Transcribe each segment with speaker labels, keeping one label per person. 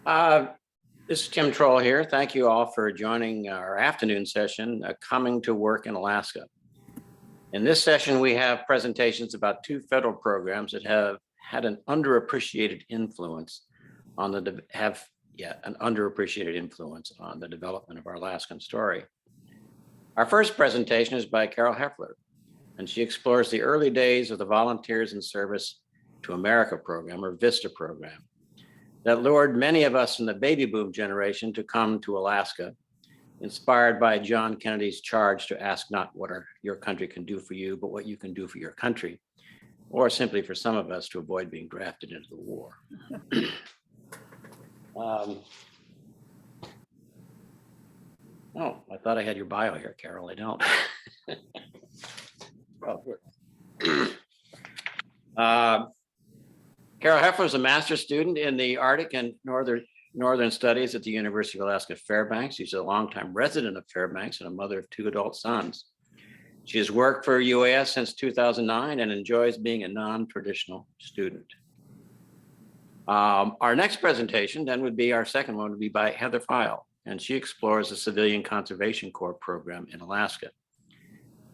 Speaker 1: Uh, this is Tim Troll here. Thank you all for joining our afternoon session, Coming to Work in Alaska. In this session, we have presentations about two federal programs that have had an underappreciated influence on the development of our Alaskan story. Our first presentation is by Carol Hoefler, and she explores the early days of the Volunteers in Service to America program, or VISTA program, that lured many of us in the baby boom generation to come to Alaska, inspired by John Kennedy's charge to ask not what your country can do for you, but what you can do for your country, or simply for some of us to avoid being drafted into the war. I thought I had your bio here, Carol. I don't. Carol Hoefler is a master's student in the Arctic and Northern Studies at the University of Alaska Fairbanks. She's a longtime resident of Fairbanks and a mother of two adult sons. She has worked for UAS since 2009 and enjoys being a non-traditional student. Our next presentation then would be, our second one would be by Heather Feil, and she explores the Civilian Conservation Corps program in Alaska.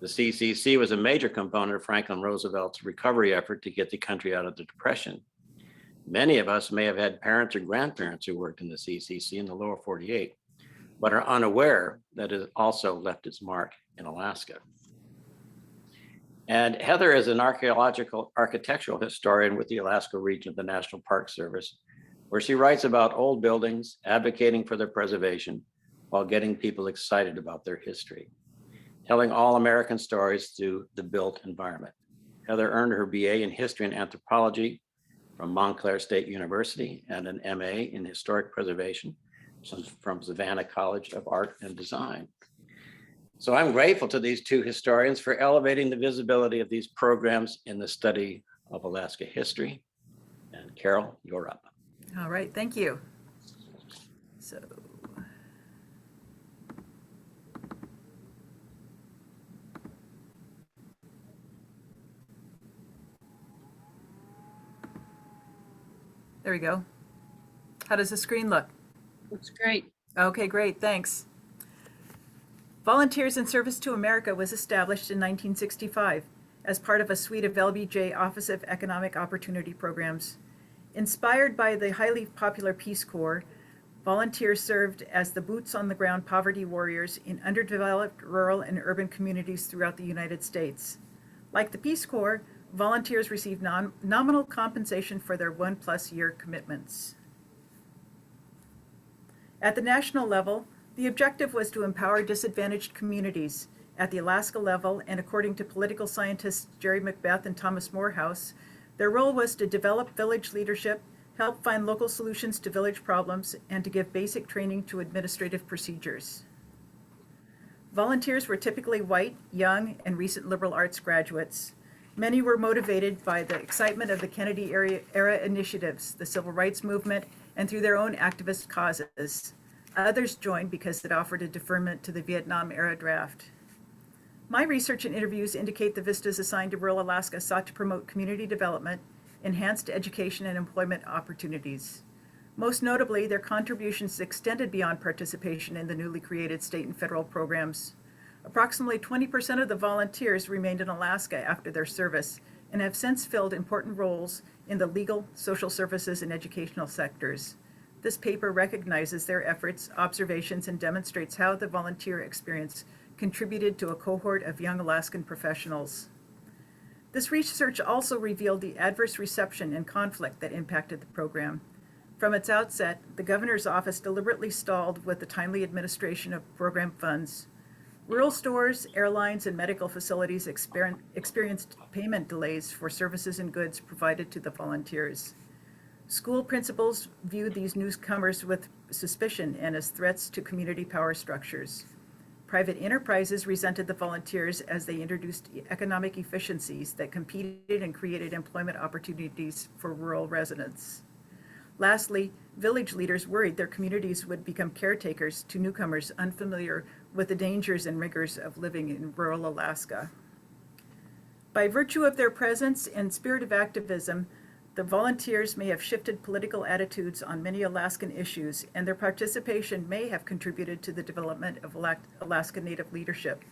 Speaker 1: The CCC was a major component of Franklin Roosevelt's recovery effort to get the country out of the Depression. Many of us may have had parents or grandparents who worked in the CCC in the lower 48, but are unaware that it also left its mark in Alaska. And Heather is an architectural historian with the Alaska region of the National Park Service, where she writes about old buildings, advocating for their preservation, while getting people excited about their history, telling all American stories through the built environment. Heather earned her BA in History and Anthropology from Montclair State University and an MA in Historic Preservation from Savannah College of Art and Design. So I'm grateful to these two historians for elevating the visibility of these programs in the study of Alaska history. And Carol, you're up.
Speaker 2: All right, thank you. So. There we go. How does the screen look?
Speaker 3: Looks great.
Speaker 2: Okay, great, thanks. Volunteers in Service to America was established in 1965 as part of a suite of LBJ Office of Economic Opportunity programs. Inspired by the highly popular Peace Corps, volunteers served as the boots-on-the-ground poverty warriors in underdeveloped rural and urban communities throughout the United States. Like the Peace Corps, volunteers received nominal compensation for their 1+ year commitments. At the national level, the objective was to empower disadvantaged communities. At the Alaska level, and according to political scientists Jerry Macbeth and Thomas Morehouse, their role was to develop village leadership, help find local solutions to village problems, and to give basic training to administrative procedures. Volunteers were typically white, young, and recent liberal arts graduates. Many were motivated by the excitement of the Kennedy era initiatives, the civil rights movement, and through their own activist causes. Others joined because it offered a deferment to the Vietnam era draft. My research and interviews indicate the VISTAs assigned to rural Alaska sought to promote community development, enhanced education and employment opportunities. Most notably, their contributions extended beyond participation in the newly created state and federal programs. Approximately 20% of the volunteers remained in Alaska after their service and have since filled important roles in the legal, social services, and educational sectors. This paper recognizes their efforts, observations, and demonstrates how the volunteer experience contributed to a cohort of young Alaskan professionals. This research also revealed the adverse reception and conflict that impacted the program. From its outset, the governor's office deliberately stalled with the timely administration of program funds. Rural stores, airlines, and medical facilities experienced payment delays for services and goods provided to the volunteers. School principals viewed these newcomers with suspicion and as threats to community power structures. Private enterprises resented the volunteers as they introduced economic efficiencies that competed and created employment opportunities for rural residents. Lastly, village leaders worried their communities would become caretakers to newcomers unfamiliar with the dangers and rigors of living in rural Alaska. By virtue of their presence and spirit of activism, The volunteers may have shifted political attitudes on many Alaskan issues, and their participation may have contributed to the development of Alaska Native leadership.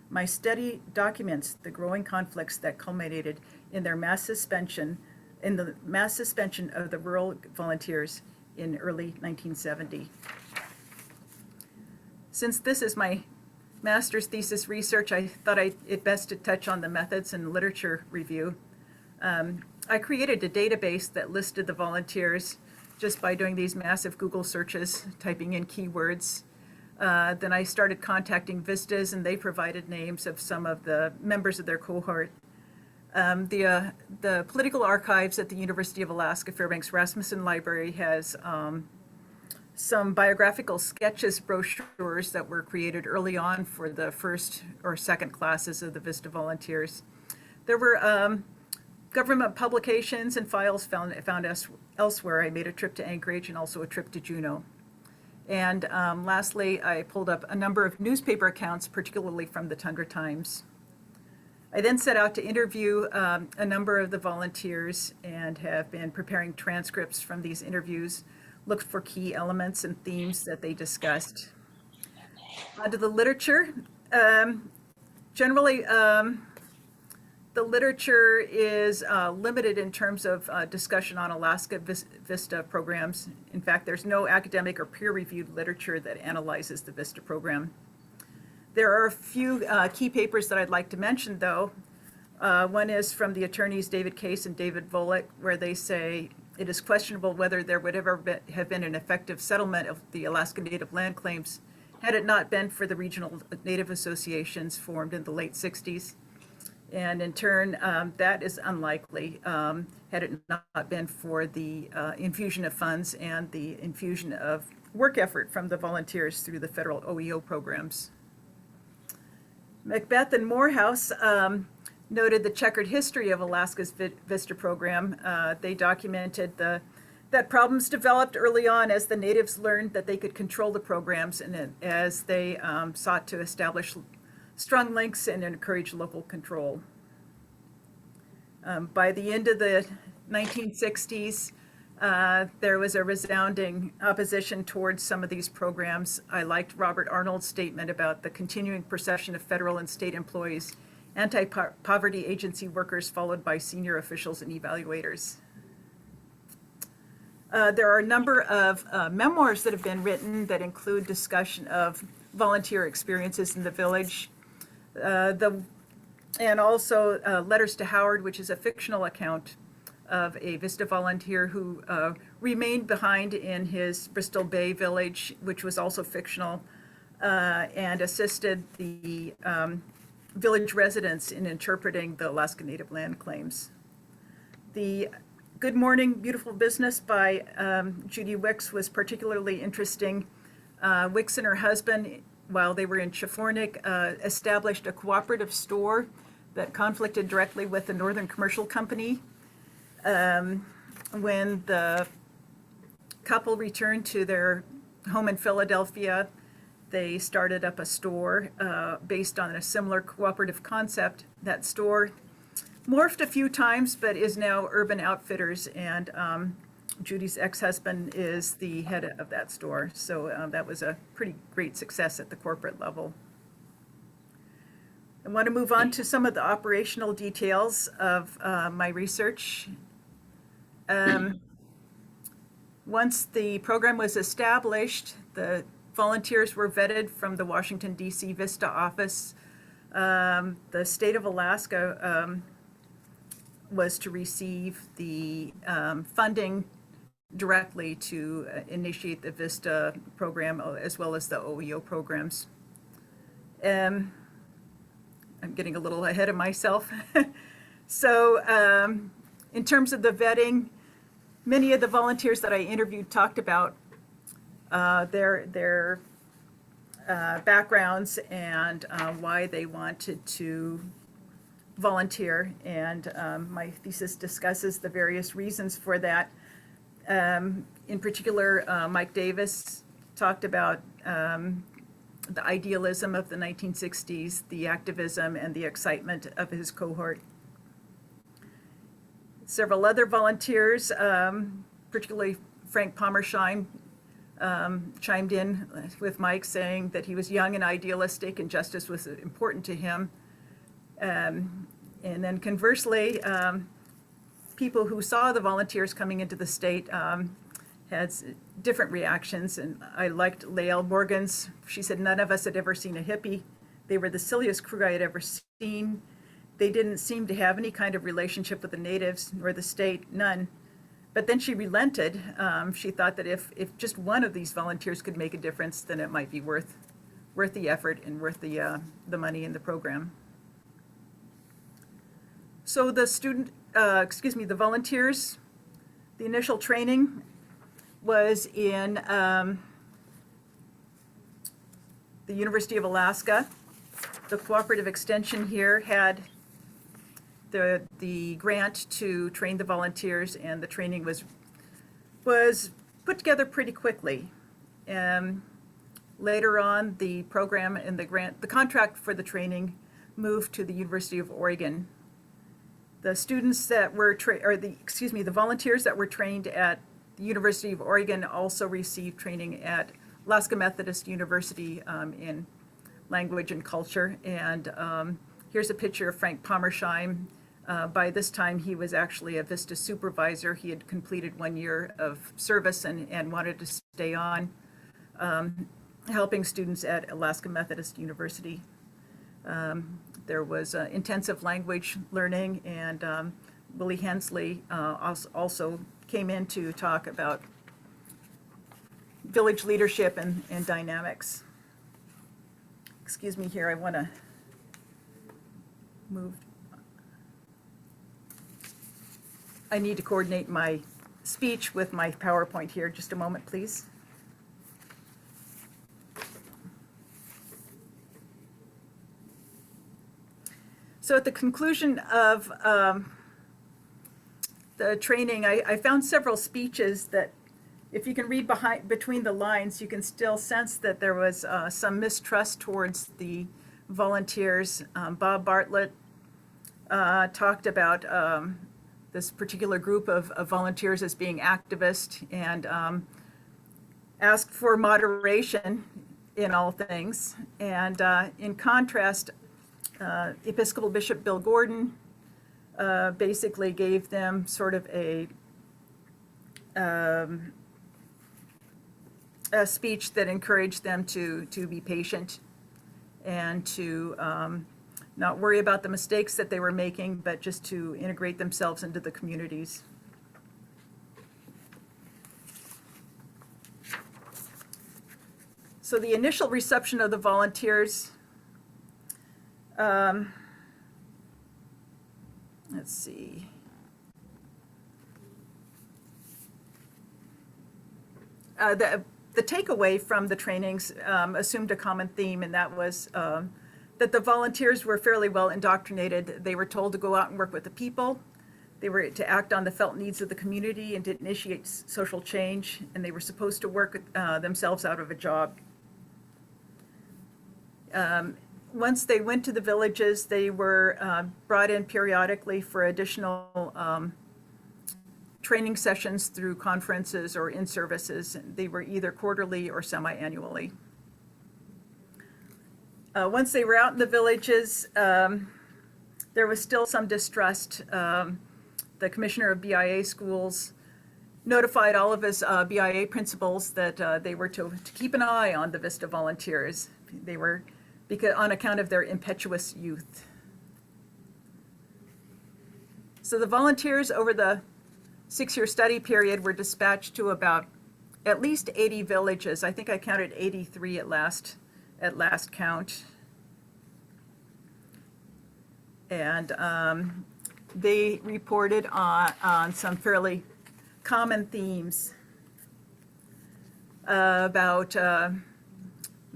Speaker 2: My study documents the growing conflicts that culminated in the mass suspension of the rural volunteers in early 1970. Since this is my master's thesis research, I thought it best to touch on the methods and literature review. I created a database that listed the volunteers just by doing these massive Google searches, typing in keywords. Then I started contacting VISTAs, and they provided names of some of the members of their cohort. The political archives at the University of Alaska Fairbanks Rasmussen Library has some biographical sketches brochures that were created early on for the first or second classes of the VISTA volunteers. There were government publications and files found elsewhere. I made a trip to Anchorage and also a trip to Juneau. And lastly, I pulled up a number of newspaper accounts, particularly from the Tundra Times. I then set out to interview a number of the volunteers and have been preparing transcripts from these interviews, looked for key elements and themes that they discussed. Onto the literature. Generally, the literature is limited in terms of discussion on Alaska VISTA programs. In fact, there's no academic or peer-reviewed literature that analyzes the VISTA program. There are a few key papers that I'd like to mention, though. One is from the attorneys David Case and David Volek, where they say it is questionable whether there would ever have been an effective settlement of the Alaska Native land claims had it not been for the regional Native associations formed in the late 60s. And in turn, that is unlikely had it not been for the infusion of funds and the infusion of work effort from the volunteers through the federal OEO programs. Macbeth and Morehouse noted the checkered history of Alaska's VISTA program. They documented that problems developed early on as the natives learned that they could control the programs and as they sought to establish strong links and encourage local control. By the end of the 1960s, there was a resounding opposition towards some of these programs. I liked Robert Arnold's statement about the continuing perception of federal and state employees, anti-poverty agency workers, followed by senior officials and evaluators. There are a number of memoirs that have been written that include discussion of volunteer experiences in the village. And also Letters to Howard, which is a fictional account of a VISTA volunteer who remained behind in his Bristol Bay village, which was also fictional, and assisted the village residents in interpreting the Alaska Native land claims. The Good Morning, Beautiful Business by Judy Wicks was particularly interesting. Wicks and her husband, while they were in Chafornik, established a cooperative store that conflicted directly with the Northern Commercial Company. When the couple returned to their home in Philadelphia, they started up a store based on a similar cooperative concept. That store morphed a few times, but is now Urban Outfitters, and Judy's ex-husband is the head of that store. So that was a pretty great success at the corporate level. I want to move on to some of the operational details of my research. Once the program was established, the volunteers were vetted from the Washington, D.C. VISTA office. The state of Alaska was to receive the funding directly to initiate the VISTA program as well as the OEO programs. I'm getting a little ahead of myself. So in terms of the vetting, many of the volunteers that I interviewed talked about their backgrounds and why they wanted to volunteer, and my thesis discusses the various reasons for that. In particular, Mike Davis talked about the idealism of the 1960s, the activism and the excitement of his cohort. Several other volunteers, particularly Frank Pommersheim, chimed in with Mike saying that he was young and idealistic and justice was important to him. And then conversely, people who saw the volunteers coming into the state had different reactions. And I liked Lael Morgan's. She said, "None of us had ever seen a hippie. They were the silliest crew I had ever seen. They didn't seem to have any kind of relationship with the natives nor the state, none." But then she relented. She thought that if just one of these volunteers could make a difference, then it might be worth the effort and worth the money in the program. So the the volunteers, the initial training was in the University of Alaska. The cooperative extension here had the grant to train the volunteers, and the training was put together pretty quickly. Later on, the program and the contract for the training moved to the University of Oregon. The students that were the volunteers that were trained at the University of Oregon also received training at Alaska Methodist University in language and culture. And here's a picture of Frank Pommersheim. By this time, he was actually a VISTA supervisor. He had completed 1 year of service and wanted to stay on, helping students at Alaska Methodist University. There was intensive language learning, and Willie Hensley also came in to talk about village leadership and dynamics. Excuse me here, I want to move. I need to coordinate my speech with my PowerPoint here. Just a moment, please. So at the conclusion of the training, I found several speeches that, if you can read between the lines, you can still sense that there was some mistrust towards the volunteers. Bob Bartlett talked about this particular group of volunteers as being activist, and asked for moderation in all things. And in contrast, Episcopal Bishop Bill Gordon basically gave them sort of a speech that encouraged them to be patient and to not worry about the mistakes that they were making, but just to integrate themselves into the communities. So the initial reception of the volunteers, let's see. The takeaway from the trainings assumed a common theme, and that was that the volunteers were fairly well indoctrinated. They were told to go out and work with the people. They were to act on the felt needs of the community and to initiate social change, and they were supposed to work themselves out of a job. Once they went to the villages, they were brought in periodically for additional training sessions through conferences or in-services. They were either quarterly or semi-annually. Once they were out in the villages, there was still some distrust. The commissioner of BIA schools notified all of his BIA principals that they were to keep an eye on the VISTA volunteers. They were, because on account of their impetuous youth. So the volunteers over the 6-year study period were dispatched to about at least 80 villages. I think I counted 83 at last count. And they reported on some fairly common themes about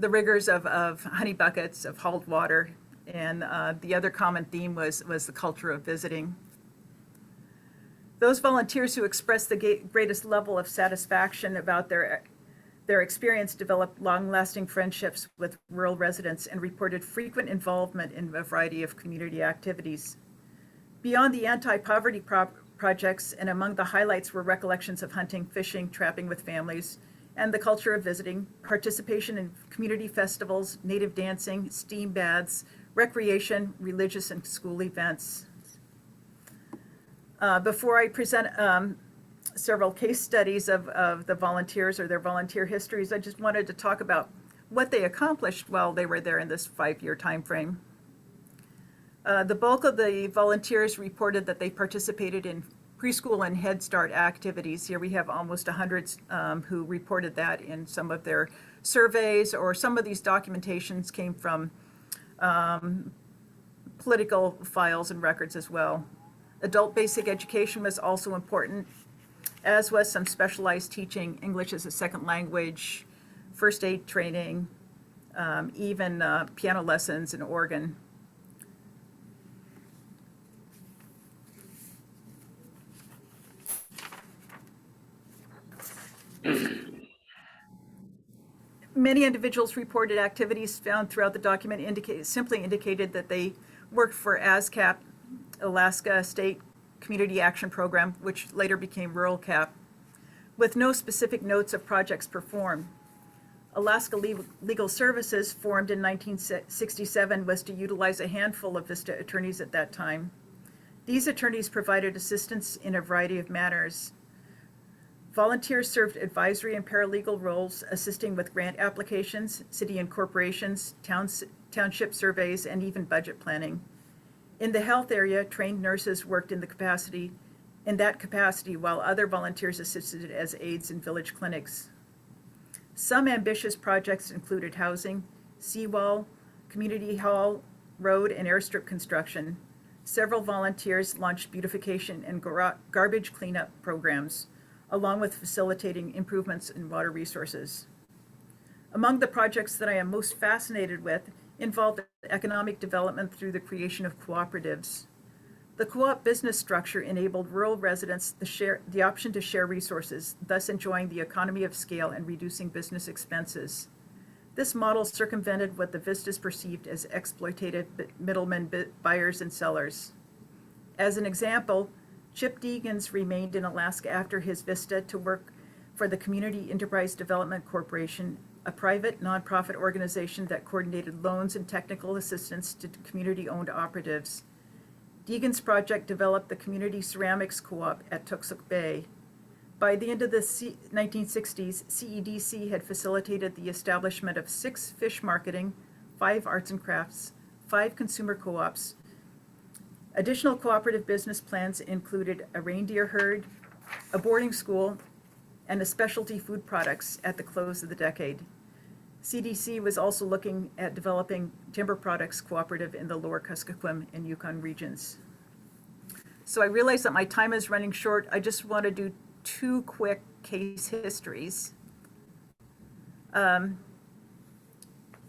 Speaker 2: the rigors of honey buckets, of hauled water, and the other common theme was the culture of visiting. Those volunteers who expressed the greatest level of satisfaction about their experience developed long-lasting friendships with rural residents and reported frequent involvement in a variety of community activities. Beyond the anti-poverty projects, and among the highlights were recollections of hunting, fishing, trapping with families, and the culture of visiting, participation in community festivals, native dancing, steam baths, recreation, religious and school events. Before I present several case studies of the volunteers or their volunteer histories, I just wanted to talk about what they accomplished while they were there in this 5-year time frame. The bulk of the volunteers reported that they participated in preschool and Head Start activities. Here we have almost 100 who reported that in some of their surveys, or some of these documentations came from political files and records as well. Adult basic education was also important, as was some specialized teaching, English as a second language, first aid training, even piano lessons and organ. Many individuals reported activities found throughout the document simply indicated that they worked for ASCAP, Alaska State Community Action Program, which later became Rural CAP, with no specific notes of projects performed. Alaska Legal Services, formed in 1967, was to utilize a handful of VISTA attorneys at that time. These attorneys provided assistance in a variety of manners. Volunteers served advisory and paralegal roles, assisting with grant applications, city incorporations, township surveys, and even budget planning. In the health area, trained nurses worked in that capacity, while other volunteers assisted as aides in village clinics. Some ambitious projects included housing, seawall, community hall, road, and airstrip construction. Several volunteers launched beautification and garbage cleanup programs, along with facilitating improvements in water resources. Among the projects that I am most fascinated with involved economic development through the creation of cooperatives. The co-op business structure enabled rural residents the option to share resources, thus enjoying the economy of scale and reducing business expenses. This model circumvented what the VISTAs perceived as exploitative middlemen buyers and sellers. As an example, Chip Deegans remained in Alaska after his VISTA to work for the Community Enterprise Development Corporation, a private nonprofit organization that coordinated loans and technical assistance to community-owned operatives. Deegan's project developed the Community Ceramics Co-op at Tuxuk Bay. By the end of the 1960s, CEDC had facilitated the establishment of 6 fish marketing, 5 arts and crafts, 5 consumer co-ops. Additional cooperative business plans included a reindeer herd, a boarding school, and a specialty food products at the close of the decade. CDC was also looking at developing timber products cooperative in the lower Kuskokwim and Yukon regions. So I realize that my time is running short. I just want to do 2 quick case histories. Ken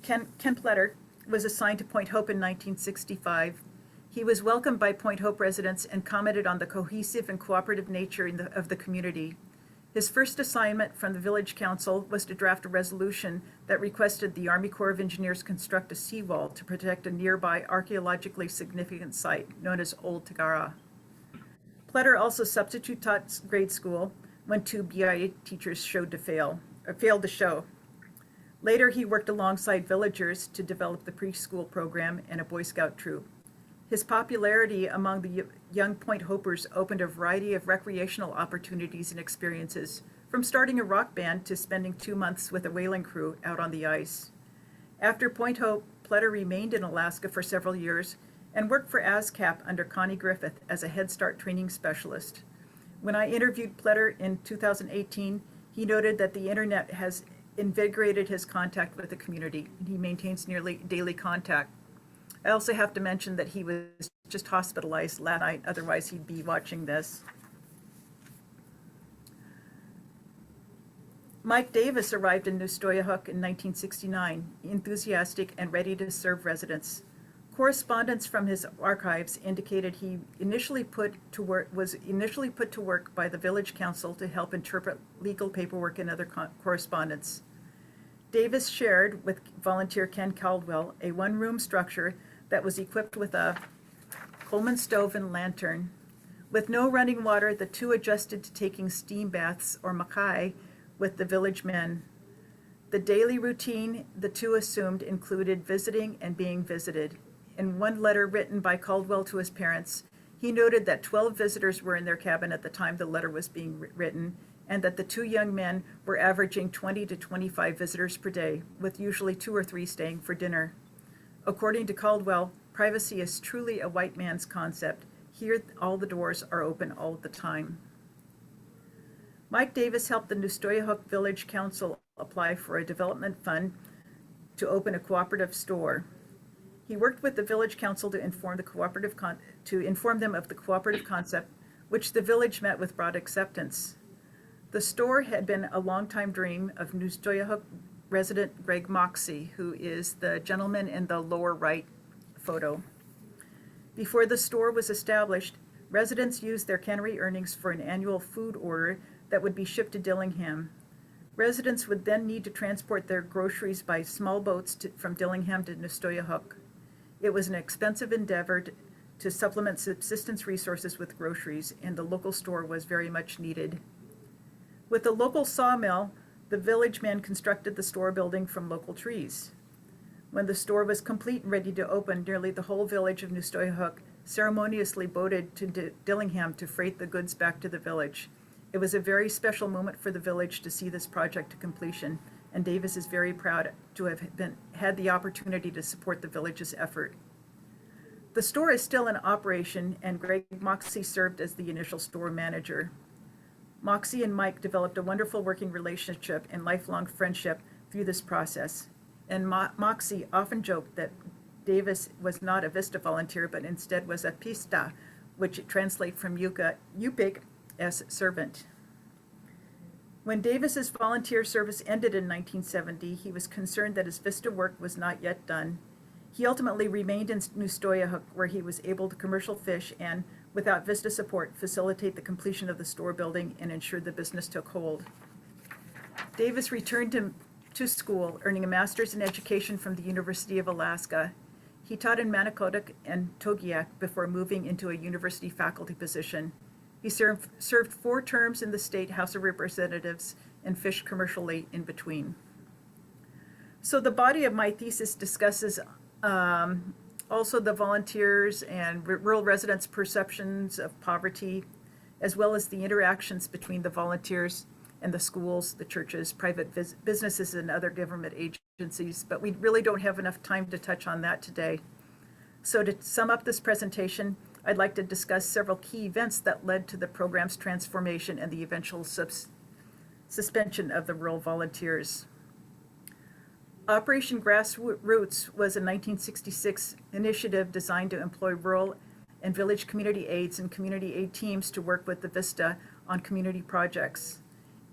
Speaker 2: Pletter was assigned to Point Hope in 1965. He was welcomed by Point Hope residents and commented on the cohesive and cooperative nature of the community. His first assignment from the village council was to draft a resolution that requested the Army Corps of Engineers construct a seawall to protect a nearby archaeologically significant site known as Old Tagara. Pletter also substitute taught grade school when 2 BIA teachers failed to show. Later, he worked alongside villagers to develop the preschool program and a Boy Scout troop. His popularity among the young Point Hopers opened a variety of recreational opportunities and experiences, from starting a rock band to spending 2 months with a whaling crew out on the ice. After Point Hope, Pletter remained in Alaska for several years and worked for ASCAP under Connie Griffith as a Head Start training specialist. When I interviewed Pletter in 2018, he noted that the internet has invigorated his contact with the community, and he maintains nearly daily contact. I also have to mention that he was just hospitalized last night, otherwise he'd be watching this. Mike Davis arrived in Nustoyahuk in 1969, enthusiastic and ready to serve residents. Correspondence from his archives indicated he was initially put to work by the village council to help interpret legal paperwork and other correspondence. Davis shared with volunteer Ken Caldwell a 1-room structure that was equipped with a Coleman stove and lantern, With no running water, the two adjusted to taking steam baths, or makai, with the village men. The daily routine the two assumed included visiting and being visited. In one letter written by Caldwell to his parents, he noted that 12 visitors were in their cabin at the time the letter was being written, and that the two young men were averaging 20 to 25 visitors per day, with usually 2 or 3 staying for dinner. According to Caldwell, privacy is truly a white man's concept. Here, all the doors are open all the time. Mike Davis helped the Nustoyahuk Village Council apply for a development fund to open a cooperative store. He worked with the village council to inform them of the cooperative concept, which the village met with broad acceptance. The store had been a longtime dream of Nustoyahuk resident Greg Moxie, who is the gentleman in the lower right photo. Before the store was established, residents used their cannery earnings for an annual food order that would be shipped to Dillingham. Residents would then need to transport their groceries by small boats from Dillingham to Nustoyahuk. It was an expensive endeavor to supplement subsistence resources with groceries, and the local store was very much needed. With the local sawmill, the village men constructed the store building from local trees. When the store was complete and ready to open, nearly the whole village of Nustoyahuk ceremoniously boated to Dillingham to freight the goods back to the village. It was a very special moment for the village to see this project to completion, and Davis is very proud to have had the opportunity to support the village's effort. The store is still in operation, and Greg Moxie served as the initial store manager. Moxie and Mike developed a wonderful working relationship and lifelong friendship through this process. And Moxie often joked that Davis was not a VISTA volunteer, but instead was a pista, which translates from Yupik as servant. When Davis's volunteer service ended in 1970, he was concerned that his VISTA work was not yet done. He ultimately remained in Nustoyahuk, where he was able to commercial fish and, without VISTA support, facilitate the completion of the store building and ensure the business took hold. Davis returned to school, earning a master's in education from the University of Alaska. He taught in Manicottic and Togiak before moving into a university faculty position. He served 4 terms in the State House of Representatives and fished commercially in between. So the body of my thesis discusses also the volunteers and rural residents' perceptions of poverty, as well as the interactions between the volunteers and the schools, the churches, private businesses, and other government agencies, but we really don't have enough time to touch on that today. So to sum up this presentation, I'd like to discuss several key events that led to the program's transformation and the eventual suspension of the rural volunteers. Operation Grassroots was a 1966 initiative designed to employ rural and village community aides and community aid teams to work with the VISTA on community projects.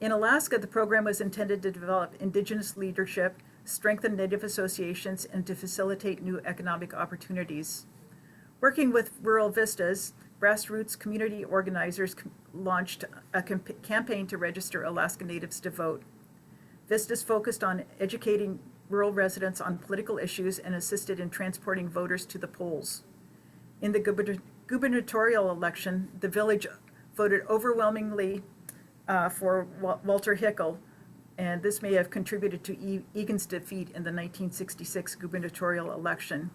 Speaker 2: In Alaska, the program was intended to develop indigenous leadership, strengthen Native associations, and to facilitate new economic opportunities. Working with rural VISTAs, grassroots community organizers launched a campaign to register Alaska Natives to vote. VISTAs focused on educating rural residents on political issues and assisted in transporting voters to the polls. In the gubernatorial election, the village voted overwhelmingly for Walter Hickel, and this may have contributed to Egan's defeat in the 1966 gubernatorial election.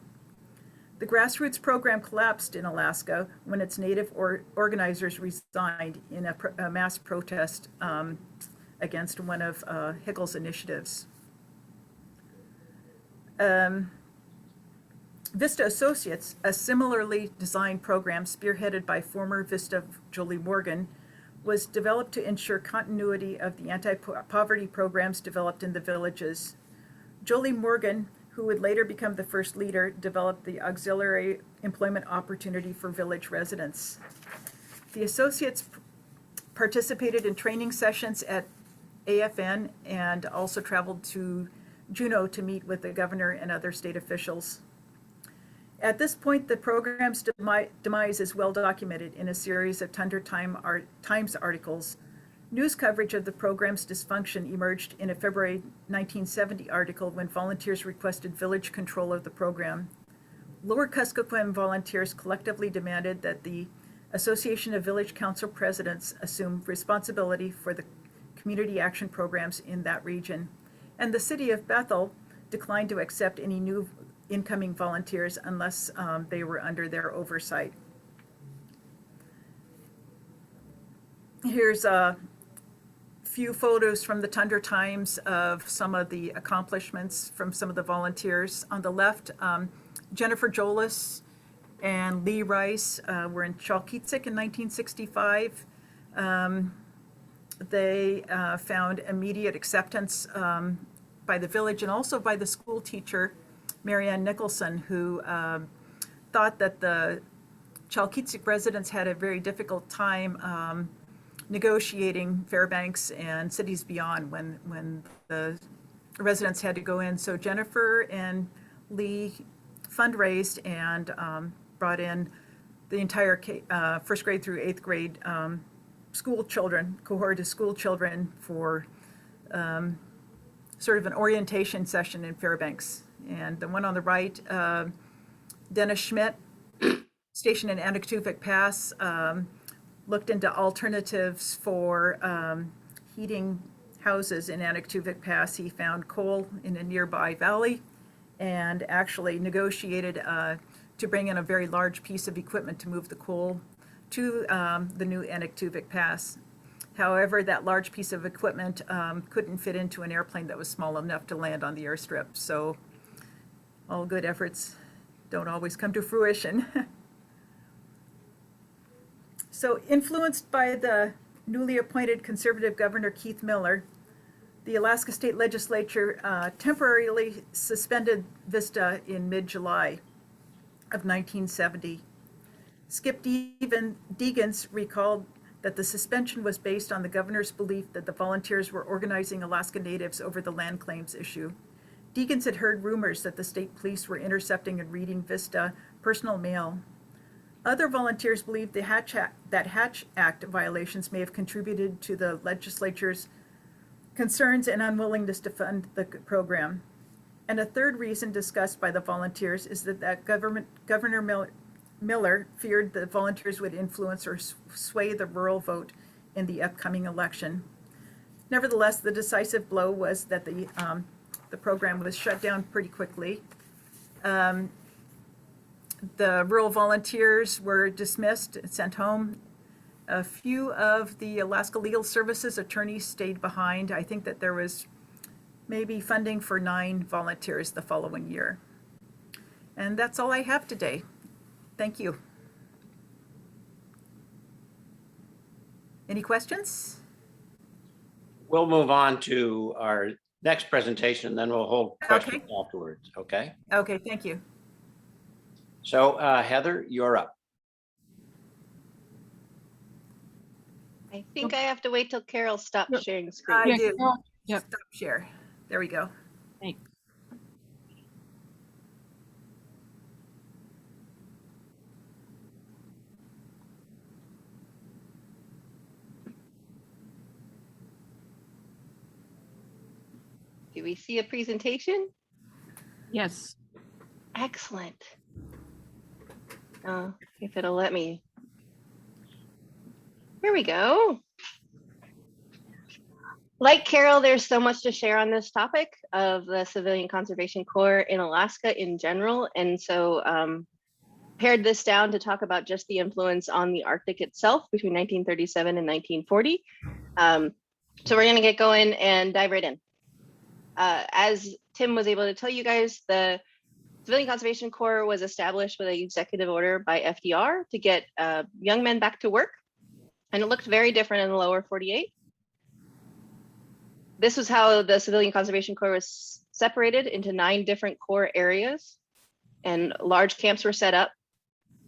Speaker 2: The grassroots program collapsed in Alaska when its Native organizers resigned in a mass protest against one of Hickel's initiatives. VISTA Associates, a similarly designed program spearheaded by former VISTA Jolie Morgan, was developed to ensure continuity of the anti-poverty programs developed in the villages. Jolie Morgan, who would later become the first leader, developed the auxiliary employment opportunity for village residents. The associates participated in training sessions at AFN and also traveled to Juneau to meet with the governor and other state officials. At this point, the program's demise is well documented in a series of Tundra Times articles. News coverage of the program's dysfunction emerged in a February 1970 article when volunteers requested village control of the program. Lower Kuskokwim volunteers collectively demanded that the Association of Village Council Presidents assumed responsibility for the community action programs in that region. And the city of Bethel declined to accept any new incoming volunteers unless they were under their oversight. Here's a few photos from the Tundra Times of some of the accomplishments from some of the volunteers. On the left, Jennifer Jolis and Lee Rice were in Chalkitsik in 1965. They found immediate acceptance by the village and also by the school teacher, Marianne Nicholson, who thought that the Chalkitsik residents had a very difficult time negotiating Fairbanks and cities beyond when the residents had to go in. So Jennifer and Lee fundraised and brought in the entire first grade through eighth grade school children, cohort of school children for sort of an orientation session in Fairbanks. And the one on the right, Dennis Schmidt, stationed in Anaktuvik Pass, looked into alternatives for heating houses in Anaktuvik Pass. He found coal in a nearby valley and actually negotiated to bring in a very large piece of equipment to move the coal to the new Anaktuvik Pass. However, that large piece of equipment couldn't fit into an airplane that was small enough to land on the airstrip. So all good efforts don't always come to fruition. So influenced by the newly appointed conservative governor Keith Miller, the Alaska State Legislature temporarily suspended VISTA in mid-July of 1970. Skip Deegans recalled that the suspension was based on the governor's belief that the volunteers were organizing Alaska Natives over the land claims issue. Deegans had heard rumors that the state police were intercepting and reading VISTA personal mail. Other volunteers believed that Hatch Act violations may have contributed to the legislature's concerns and unwillingness to fund the program. And a third reason discussed by the volunteers is that Governor Miller feared that volunteers would influence or sway the rural vote in the upcoming election. Nevertheless, the decisive blow was that the program was shut down pretty quickly. The rural volunteers were dismissed and sent home. A few of the Alaska Legal Services attorneys stayed behind. I think that there was maybe funding for 9 volunteers the following year. And that's all I have today. Thank you. Any questions?
Speaker 1: We'll move on to our next presentation, and then we'll hold questions afterwards, okay?
Speaker 2: Okay, thank you.
Speaker 1: So Heather, you're up.
Speaker 3: I think I have to wait till Carol stops sharing screen.
Speaker 2: I do.
Speaker 4: Yep.
Speaker 2: Stop share. There we go.
Speaker 4: Thanks.
Speaker 3: Do we see a presentation?
Speaker 4: Yes.
Speaker 3: Excellent. If it'll let me. Here we go. Like Carol, there's so much to share on this topic of the Civilian Conservation Corps in Alaska in general. And so pared this down to talk about just the influence on the Arctic itself between 1937 and 1940. So we're gonna get going and dive right in. As Tim was able to tell you guys, the Civilian Conservation Corps was established with an executive order by FDR to get young men back to work. And it looked very different in the lower 48. This was how the Civilian Conservation Corps was separated into 9 different corps areas, and large camps were set up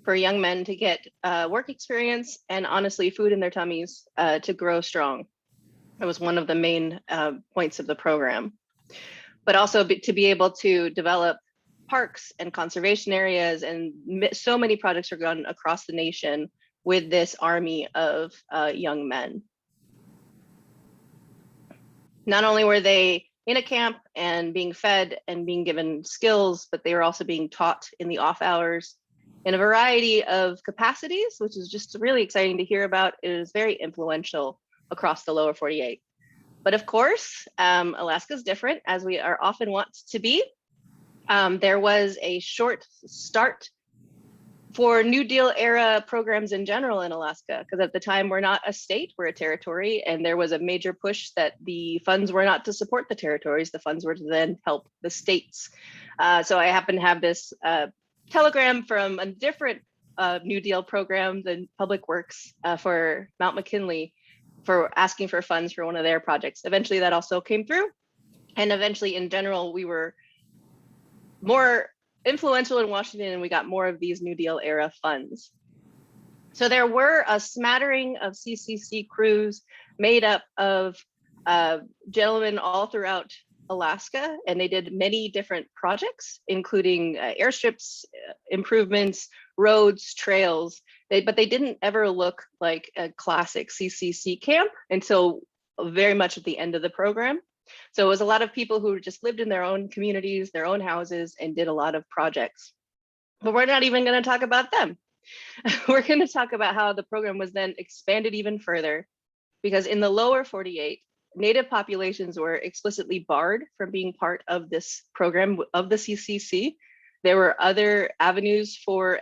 Speaker 3: for young men to get work experience and honestly food in their tummies to grow strong. It was one of the main points of the program, but also to be able to develop parks and conservation areas, and so many projects are done across the nation with this army of young men. Not only were they in a camp and being fed and being given skills, but they were also being taught in the off hours in a variety of capacities, which is just really exciting to hear about. It is very influential across the lower 48. But of course, Alaska is different, as we are often wont to be. There was a short start for New Deal era programs in general in Alaska, because at the time we're not a state, we're a territory, and there was a major push that the funds were not to support the territories, the funds were to then help the states. So I happen to have this telegram from a different New Deal program than Public Works for Mount McKinley for asking for funds for one of their projects. Eventually that also came through. And eventually in general, we were more influential in Washington and we got more of these New Deal era funds. So there were a smattering of CCC crews made up of gentlemen all throughout Alaska, and they did many different projects, including airstrips, improvements, roads, trails. But they didn't ever look like a classic CCC camp until very much at the end of the program. So it was a lot of people who just lived in their own communities, their own houses, and did a lot of projects. But we're not even going to talk about them. We're going to talk about how the program was then expanded even further, because in the lower 48, Native populations were explicitly barred from being part of this program of the CCC. There were other avenues for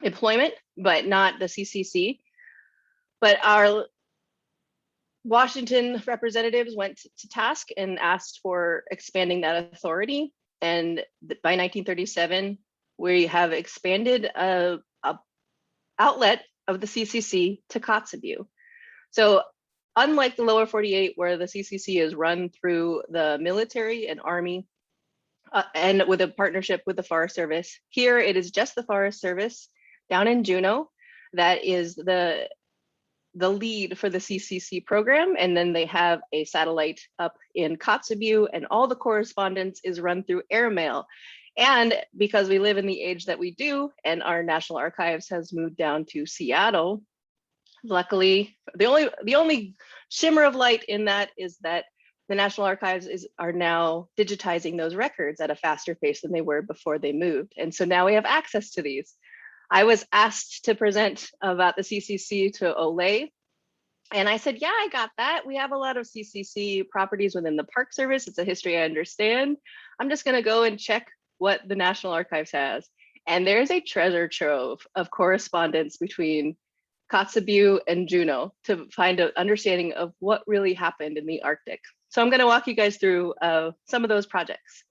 Speaker 3: employment, but not the CCC. But our Washington representatives went to task and asked for expanding that authority. And by 1937, we have expanded a outlet of the CCC to Kotzebue. So unlike the lower 48, where the CCC is run through the military and army and with a partnership with the Forest Service, here it is just the Forest Service down in Juneau that is the lead for the CCC program. And then they have a satellite up in Kotzebue, and all the correspondence is run through airmail. And because we live in the age that we do, and our National Archives has moved down to Seattle, luckily, the only shimmer of light in that is that the National Archives are now digitizing those records at a faster pace than they were before they moved. And so now we have access to these. I was asked to present about the CCC to Olay, and I said, yeah, I got that. We have a lot of CCC properties within the Park Service. It's a history I understand. I'm just going to go and check what the National Archives has. And there's a treasure trove of correspondence between Kotzebue and Juneau to find an understanding of what really happened in the Arctic. So I'm going to walk you guys through some of those projects.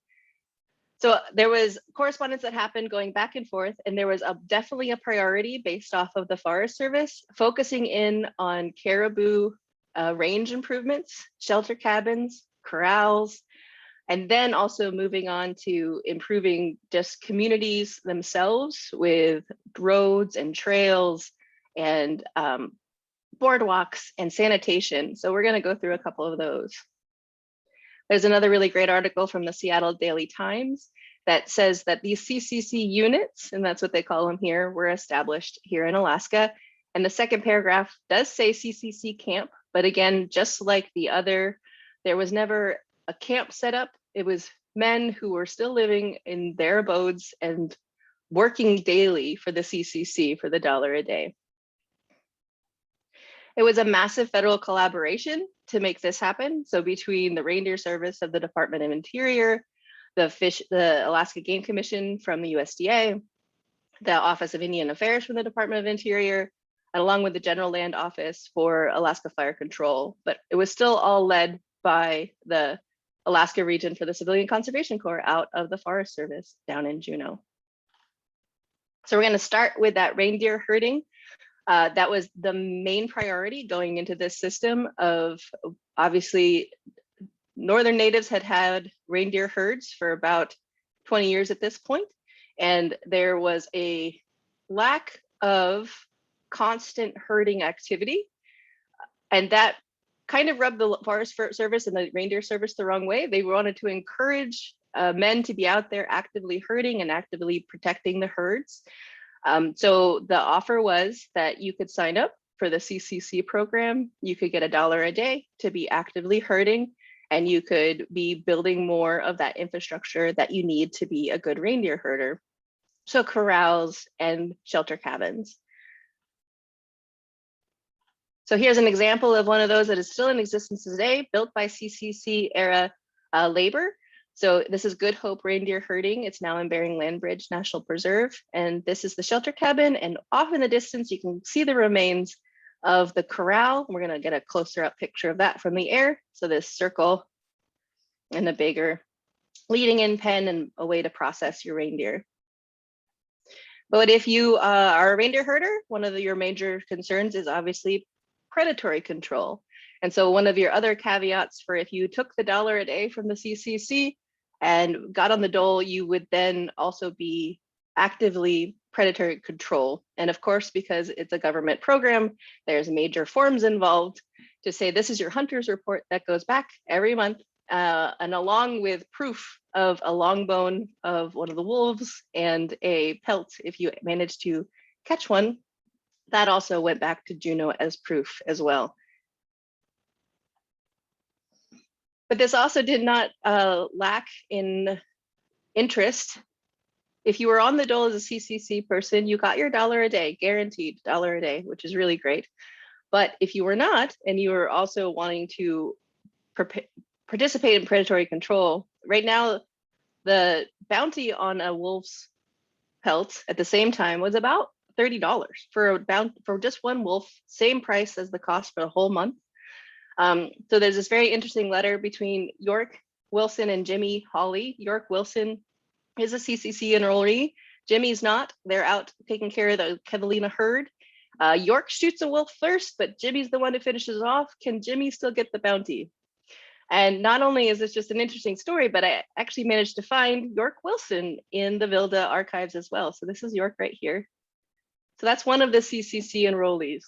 Speaker 3: So there was correspondence that happened going back and forth, and there was definitely a priority based off of the Forest Service, focusing in on caribou range improvements, shelter cabins, corrals, and then also moving on to improving just communities themselves with roads and trails and boardwalks and sanitation. So we're going to go through a couple of those. There's another really great article from the Seattle Daily Times that says that these CCC units, and that's what they call them here, were established here in Alaska. And the second paragraph does say CCC camp, but again, just like the other, there was never a camp set up. It was men who were still living in their abodes and working daily for the CCC for the $1 a day. It was a massive federal collaboration to make this happen. So between the Reindeer Service of the Department of Interior, the Alaska Game Commission from the USDA, the Office of Indian Affairs from the Department of Interior, and along with the General Land Office for Alaska Fire Control. But it was still all led by the Alaska region for the Civilian Conservation Corps out of the Forest Service down in Juneau. So we're going to start with that reindeer herding. That was the main priority going into this system of, obviously, Northern Natives had had reindeer herds for about 20 years at this point, and there was a lack of constant herding activity, and that kind of rubbed the Forest Service and the Reindeer Service the wrong way. They wanted to encourage men to be out there actively herding and actively protecting the herds. So the offer was that you could sign up for the CCC program. You could get $1 a day to be actively herding, and you could be building more of that infrastructure that you need to be a good reindeer herder. so corrals and shelter cabins. So here's an example of one of those that is still in existence today, built by CCC era labor. So this is Good Hope reindeer herding. It's now in Bering Land Bridge National Preserve. And this is the shelter cabin. And off in the distance, you can see the remains of the corral. We're gonna get a closer up picture of that from the air. So this circle and a bigger leading in pen and a way to process your reindeer. But if you are a reindeer herder, one of your major concerns is obviously predatory control. And so one of your other caveats for if you took the $1 a day from the CCC and got on the dole, you would then also be actively predatory control. And of course, because it's a government program, there's major forms involved to say this is your hunter's report that goes back every month. And along with proof of a long bone of one of the wolves and a pelt, if you managed to catch one, that also went back to Juneau as proof as well. But this also did not lack in interest. If you were on the dole as a CCC person, you got your $1 a day, guaranteed $1 a day, which is really great. But if you were not, and you were also wanting to participate in predatory control, right now, the bounty on a wolf's pelt at the same time was about $30 for just one wolf, same price as the cost for the whole month. So there's this very interesting letter between York Wilson and Jimmy Hawley. York Wilson is a CCC enrollee. Jimmy's not. They're out taking care of the Catalina herd. York shoots a wolf first, but Jimmy's the one who finishes off. Can Jimmy still get the bounty? And not only is this just an interesting story, but I actually managed to find York Wilson in the VISTA archives as well. So this is York right here. So that's one of the CCC enrollees.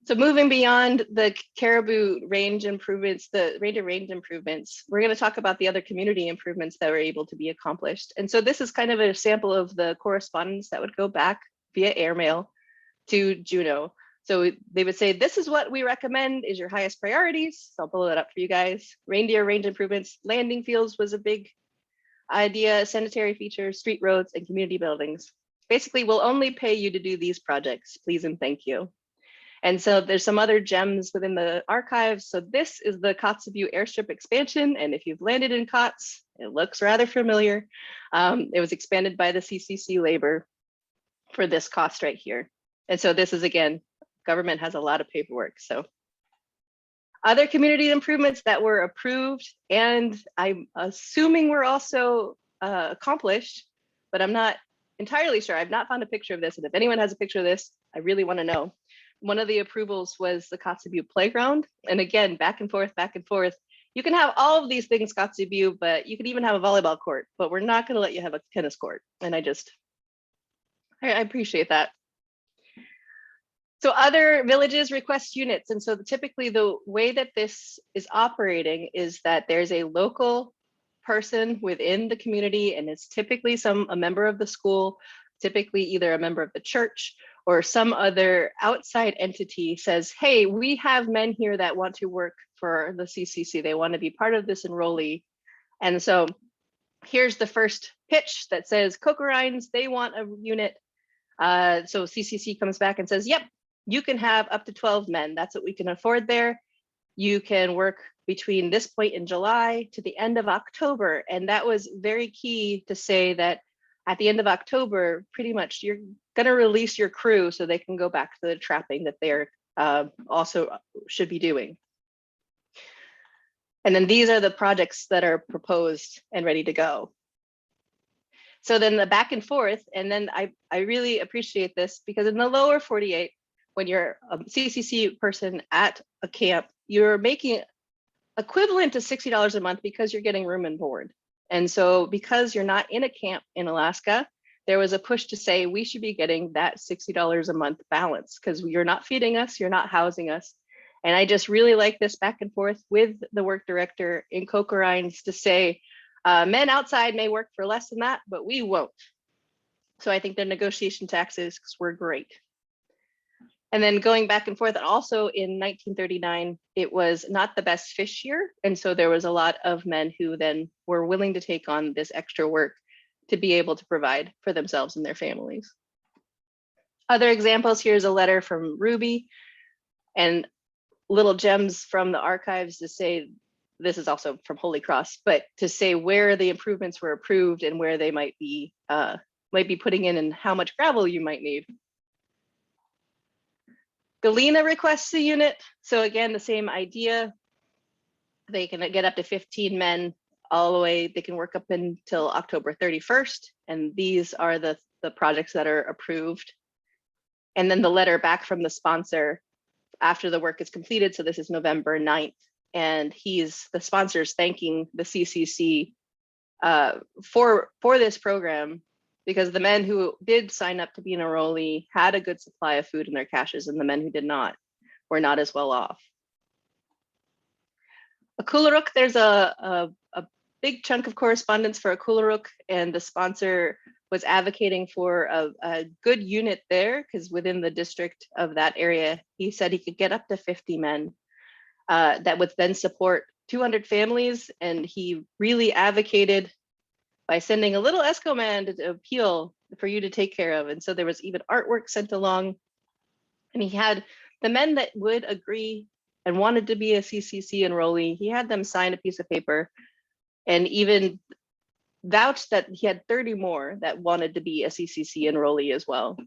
Speaker 3: So moving beyond the caribou range improvements, the reindeer range improvements, we're going to talk about the other community improvements that were able to be accomplished. And so this is kind of a sample of the correspondence that would go back via airmail to Juneau. So they would say, this is what we recommend is your highest priorities. So I'll pull that up for you guys. Reindeer range improvements, landing fields was a big idea, sanitary features, street roads, and community buildings. Basically, we'll only pay you to do these projects, please and thank you. And so there's some other gems within the archives. So this is the Kotzebue airstrip expansion. And if you've landed in Kotz, it looks rather familiar. It was expanded by the CCC labor for this cost right here. And so this is, again, government has a lot of paperwork. So other community improvements that were approved and I'm assuming were also accomplished, but I'm not entirely sure. I've not found a picture of this. And if anyone has a picture of this, I really want to know. One of the approvals was the Kotzebue playground. And again, back and forth, back and forth. You can have all of these things, Kotzebue, but you can even have a volleyball court, but we're not going to let you have a tennis court. And I appreciate that. So other villages request units. And so typically the way that this is operating is that there's a local person within the community, and it's typically a member of the school, typically either a member of the church or some other outside entity says, hey, we have men here that want to work for the CCC. They want to be part of this enrollee. And so here's the first pitch that says Cocorines, they want a unit. So CCC comes back and says, yep, you can have up to 12 men. That's what we can afford there. You can work between this point in July to the end of October. And that was very key to say that at the end of October, pretty much you're going to release your crew so they can go back to the trapping that they're also should be doing. And then these are the projects that are proposed and ready to go. So then the back and forth, and then I really appreciate this because in the lower 48, when you're a CCC person at a camp, you're making equivalent to $60 a month because you're getting room and board. And so because you're not in a camp in Alaska, there was a push to say we should be getting that $60 a month balance because you're not feeding us, you're not housing us. And I just really like this back and forth with the work director in Cocorines to say, men outside may work for less than that, but we won't. So I think the negotiation tactics were great. And then going back and forth, and also in 1939, it was not the best fish year. And so there was a lot of men who then were willing to take on this extra work to be able to provide for themselves and their families. Other examples, here's a letter from Ruby and little gems from the archives to say, this is also from Holy Cross, but to say where the improvements were approved and where they might be putting in and how much gravel you might need. Galena requests a unit. So again, the same idea. They can get up to 15 men all the way. They can work up until October 31st. And these are the projects that are approved. And then the letter back from the sponsor after the work is completed. So this is November 9th. And the sponsor's thanking the CCC for this program, because the men who did sign up to be an enrollee had a good supply of food in their caches, and the men who did not were not as well off. A Coolaruk, there's a big chunk of correspondence for a Coolaruk, and the sponsor was advocating for a good unit there, because within the district of that area, he said he could get up to 50 men that would then support 200 families, and he really advocated by sending a little ESCO man to appeal for you to take care of. And so there was even artwork sent along, and he had the men that would agree and wanted to be a CCC enrollee, he had them sign a piece of paper and even vouched that he had 30 more that wanted to be a CCC enrollee as well.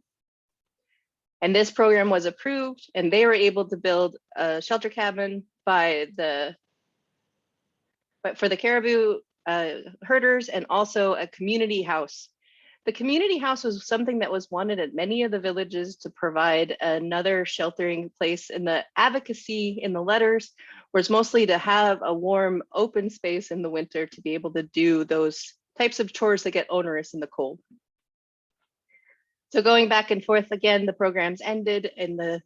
Speaker 3: And this program was approved, and they were able to build a shelter cabin for the caribou herders, and also a community house. The community house was something that was wanted at many of the villages to provide another sheltering place, and the advocacy in the letters was mostly to have a warm open space in the winter to be able to do those types of chores that get onerous in the cold. So going back and forth again, the programs ended and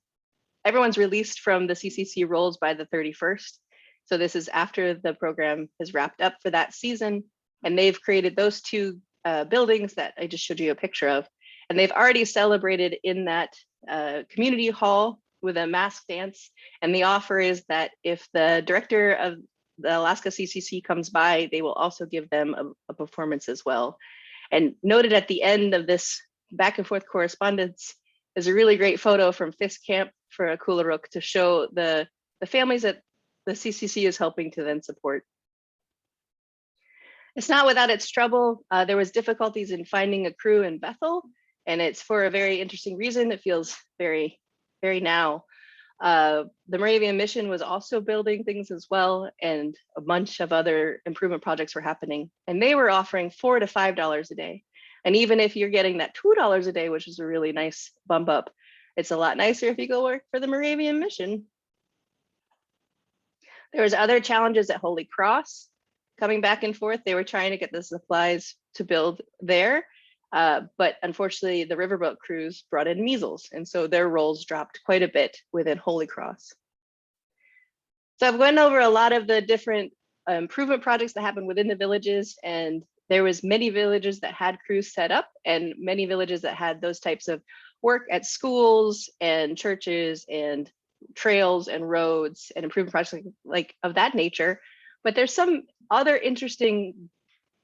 Speaker 3: everyone's released from the CCC roles by the 31st. So this is after the program is wrapped up for that season, and they've created those two buildings that I just showed you a picture of. And they've already celebrated in that community hall with a mask dance. And the offer is that if the director of the Alaska CCC comes by, they will also give them a performance as well. And noted at the end of this back and forth correspondence is a really great photo from Fisk Camp for a Coolaruk to show the families that the CCC is helping to then support. It's not without its trouble. There was difficulties in finding a crew in Bethel, and it's for a very interesting reason. It feels very, very now. The Moravian Mission was also building things as well, and a bunch of other improvement projects were happening, and they were offering $4 to $5 a day. And even if you're getting that $2 a day, which is a really nice bump up, it's a lot nicer if you go work for the Moravian Mission. There was other challenges at Holy Cross. Coming back and forth, they were trying to get the supplies to build there, but unfortunately the riverboat crews brought in measles, and so their roles dropped quite a bit within Holy Cross. So I've went over a lot of the different improvement projects that happened within the villages, and there was many villages that had crews set up, and many villages that had those types of work at schools and churches and trails and roads and improvement projects like of that nature. But there's some other interesting,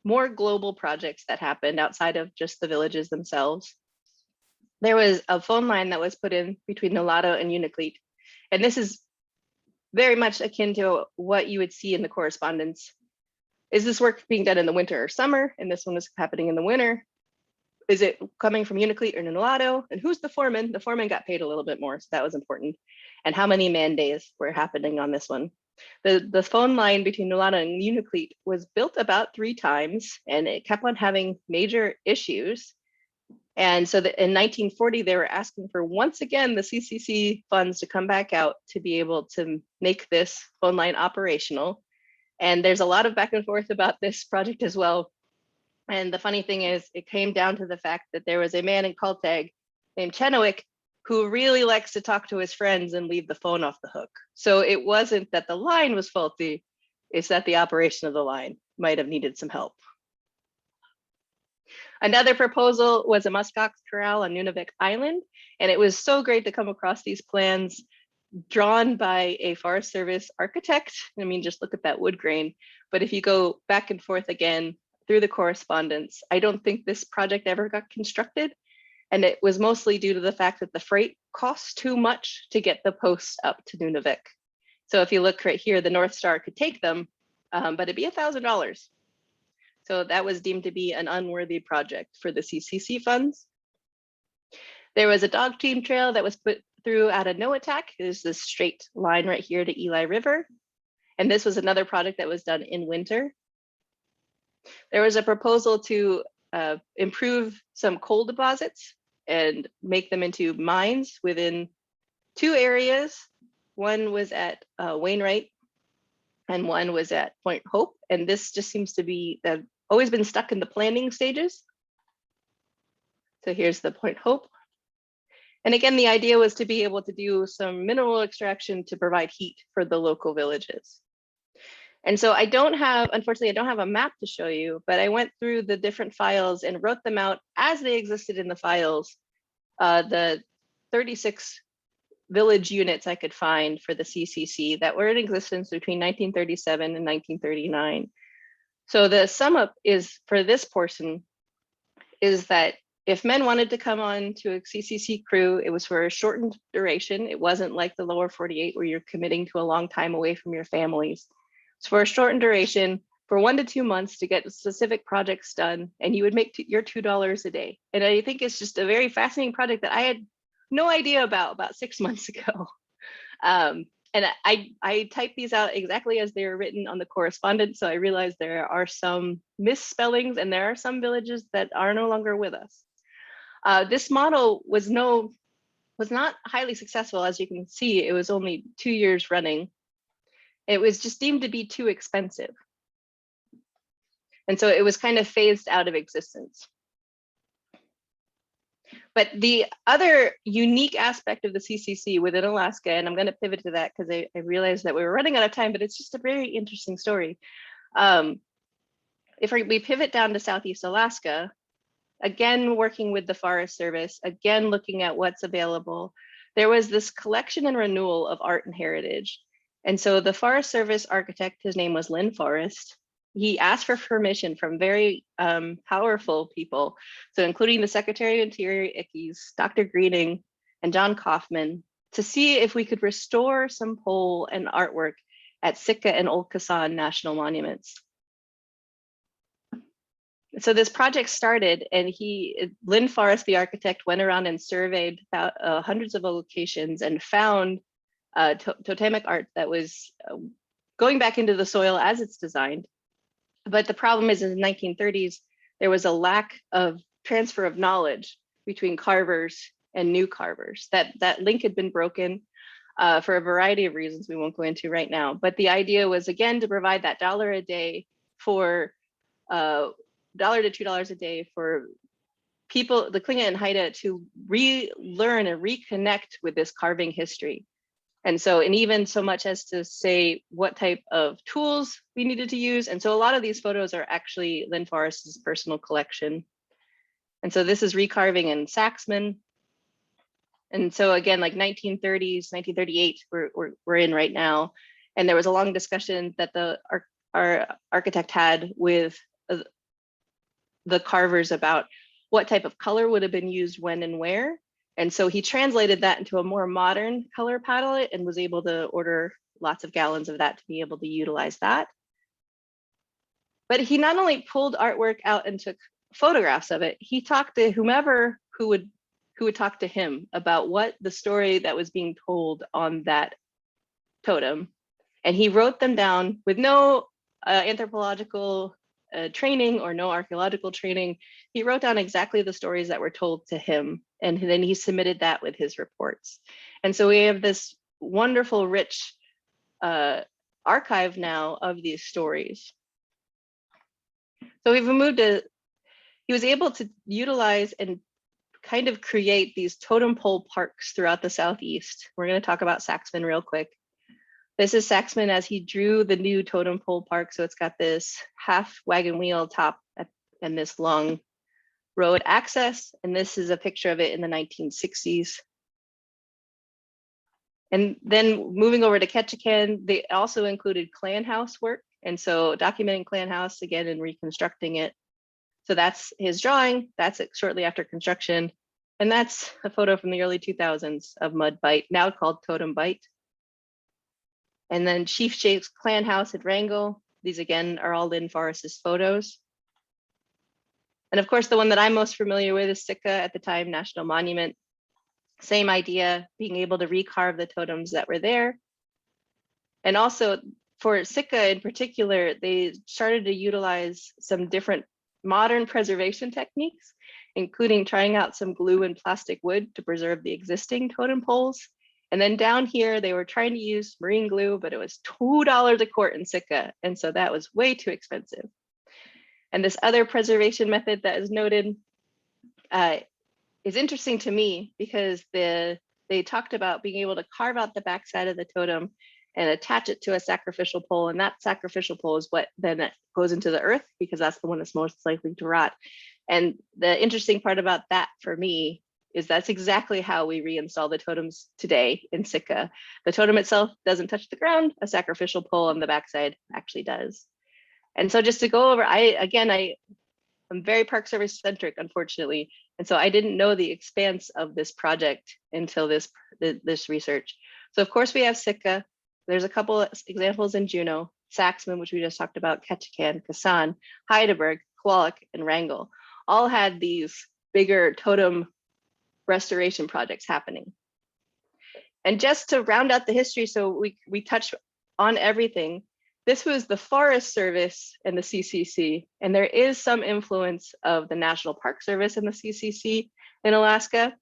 Speaker 3: more global projects that happened outside of just the villages themselves. There was a phone line that was put in between Nulato and Unalakleet. And this is very much akin to what you would see in the correspondence. Is this work being done in the winter or summer? And this one was happening in the winter. Is it coming from Unalakleet or Nulato? And who's the foreman? The foreman got paid a little bit more, so that was important. And how many man days were happening on this one? The phone line between Nulato and Unalakleet was built about 3 times, and it kept on having major issues. And so in 1940, they were asking for, once again, the CCC funds to come back out to be able to make this phone line operational. And there's a lot of back and forth about this project as well. And the funny thing is, it came down to the fact that there was a man in Kaltag named Chenowick who really likes to talk to his friends and leave the phone off the hook. So it wasn't that the line was faulty, it's that the operation of the line might have needed some help. Another proposal was a muskox corral on Nunavik Island. And it was so great to come across these plans drawn by a Forest Service architect. I mean, just look at that wood grain. But if you go back and forth again through the correspondence, I don't think this project ever got constructed. And it was mostly due to the fact that the freight costs too much to get the posts up to Nunavik. So if you look right here, the North Star could take them, but it'd be $1,000. So that was deemed to be an unworthy project for the CCC funds. There was a dog team trail that was put through at a Noatak. There's this straight line right here to Eli River. And this was another project that was done in winter. There was a proposal to improve some coal deposits and make them into mines within 2 areas. One was at Wainwright and one was at Point Hope. And this just seems to be always been stuck in the planning stages. So here's the Point Hope. And again, the idea was to be able to do some mineral extraction to provide heat for the local villages. And so unfortunately, I don't have a map to show you, but I went through the different files and wrote them out as they existed in the files, the 36 village units I could find for the CCC that were in existence between 1937 and 1939. So the sum up is for this portion is that if men wanted to come on to a CCC crew, it was for a shortened duration. It wasn't like the lower 48 where you're committing to a long time away from your families. It's for a shortened duration for 1 to 2 months to get specific projects done, and you would make your $2 a day. And I think it's just a very fascinating project that I had no idea about 6 months ago. And I typed these out exactly as they were written on the correspondence. So I realized there are some misspellings and there are some villages that are no longer with us. This model was not highly successful. As you can see, it was only 2 years running. It was just deemed to be too expensive. And so it was kind of phased out of existence. But the other unique aspect of the CCC within Alaska, and I'm going to pivot to that because I realized that we were running out of time, but it's just a very interesting story. If we pivot down to Southeast Alaska, again, working with the Forest Service, again, looking at what's available, there was this collection and renewal of art and heritage. And so the Forest Service architect, his name was Lynn Forrest. He asked for permission from very powerful people, so including the Secretary of Interior, Ickes, Dr. Greening, and John Kaufman, to see if we could restore some pole and artwork at Sitka and Old Kassan National Monuments. So this project started, and Lynn Forrest, the architect, went around and surveyed hundreds of locations and found totemic art that was going back into the soil as it's designed. But the problem is in the 1930s, there was a lack of transfer of knowledge between carvers and new carvers. That link had been broken for a variety of reasons we won't go into right now. But the idea was, again, to provide that $1 a day for $1 to $2 a day for people, the Klinga and Haida, to relearn and reconnect with this carving history. And even so much as to say what type of tools we needed to use. And so a lot of these photos are actually Lynn Forrest's personal collection. And so this is recarving in Saxman. And so again, like 1930s, 1938, we're in right now. And there was a long discussion that our architect had with the carvers about what type of color would have been used when and where. And so he translated that into a more modern color palette and was able to order lots of gallons of that to be able to utilize that. But he not only pulled artwork out and took photographs of it, he talked to whomever who would talk to him about what the story that was being told on that totem. And he wrote them down with no anthropological training or no archaeological training. He wrote down exactly the stories that were told to him, and then he submitted that with his reports. And so we have this wonderful, rich archive now of these stories. So he was able to utilize and kind of create these totem pole parks throughout the Southeast. We're going to talk about Saxman real quick. This is Saxman as he drew the new totem pole park. So it's got this half wagon wheel top and this long road access. And this is a picture of it in the 1960s. And then moving over to Ketchikan, they also included clan house work. And so documenting clan house again and reconstructing it. So that's his drawing. That's it shortly after construction. And that's a photo from the early 2000s of Mud Bight, now called Totem Bight. And then Chief Shake's clan house at Wrangell. These again are all Lynn Forrest's photos. And of course, the one that I'm most familiar with is Sitka at the time, National Monument. Same idea, being able to recarve the totems that were there. And also for Sitka in particular, they started to utilize some different modern preservation techniques, including trying out some glue and plastic wood to preserve the existing totem poles. And then down here, they were trying to use marine glue, but it was $2 a quart in Sitka. And so that was way too expensive. And this other preservation method that is noted is interesting to me because they talked about being able to carve out the backside of the totem and attach it to a sacrificial pole. And that sacrificial pole is what then goes into the earth because that's the one that's most likely to rot. And the interesting part about that for me is that's exactly how we reinstall the totems today in Sitka. The totem itself doesn't touch the ground, a sacrificial pole on the backside actually does. And so just to go over, I'm very Park Service centric, unfortunately. And so I didn't know the expanse of this project until this research. So of course we have Sitka. There's a couple of examples in Juneau, Saxman, which we just talked about, Ketchikan, Kasan, Heidelberg, Kwolok, and Wrangell, all had these bigger totem restoration projects happening. And just to round out the history, so we touched on everything. This was the Forest Service and the CCC, and there is some influence of the National Park Service and the CCC in Alaska.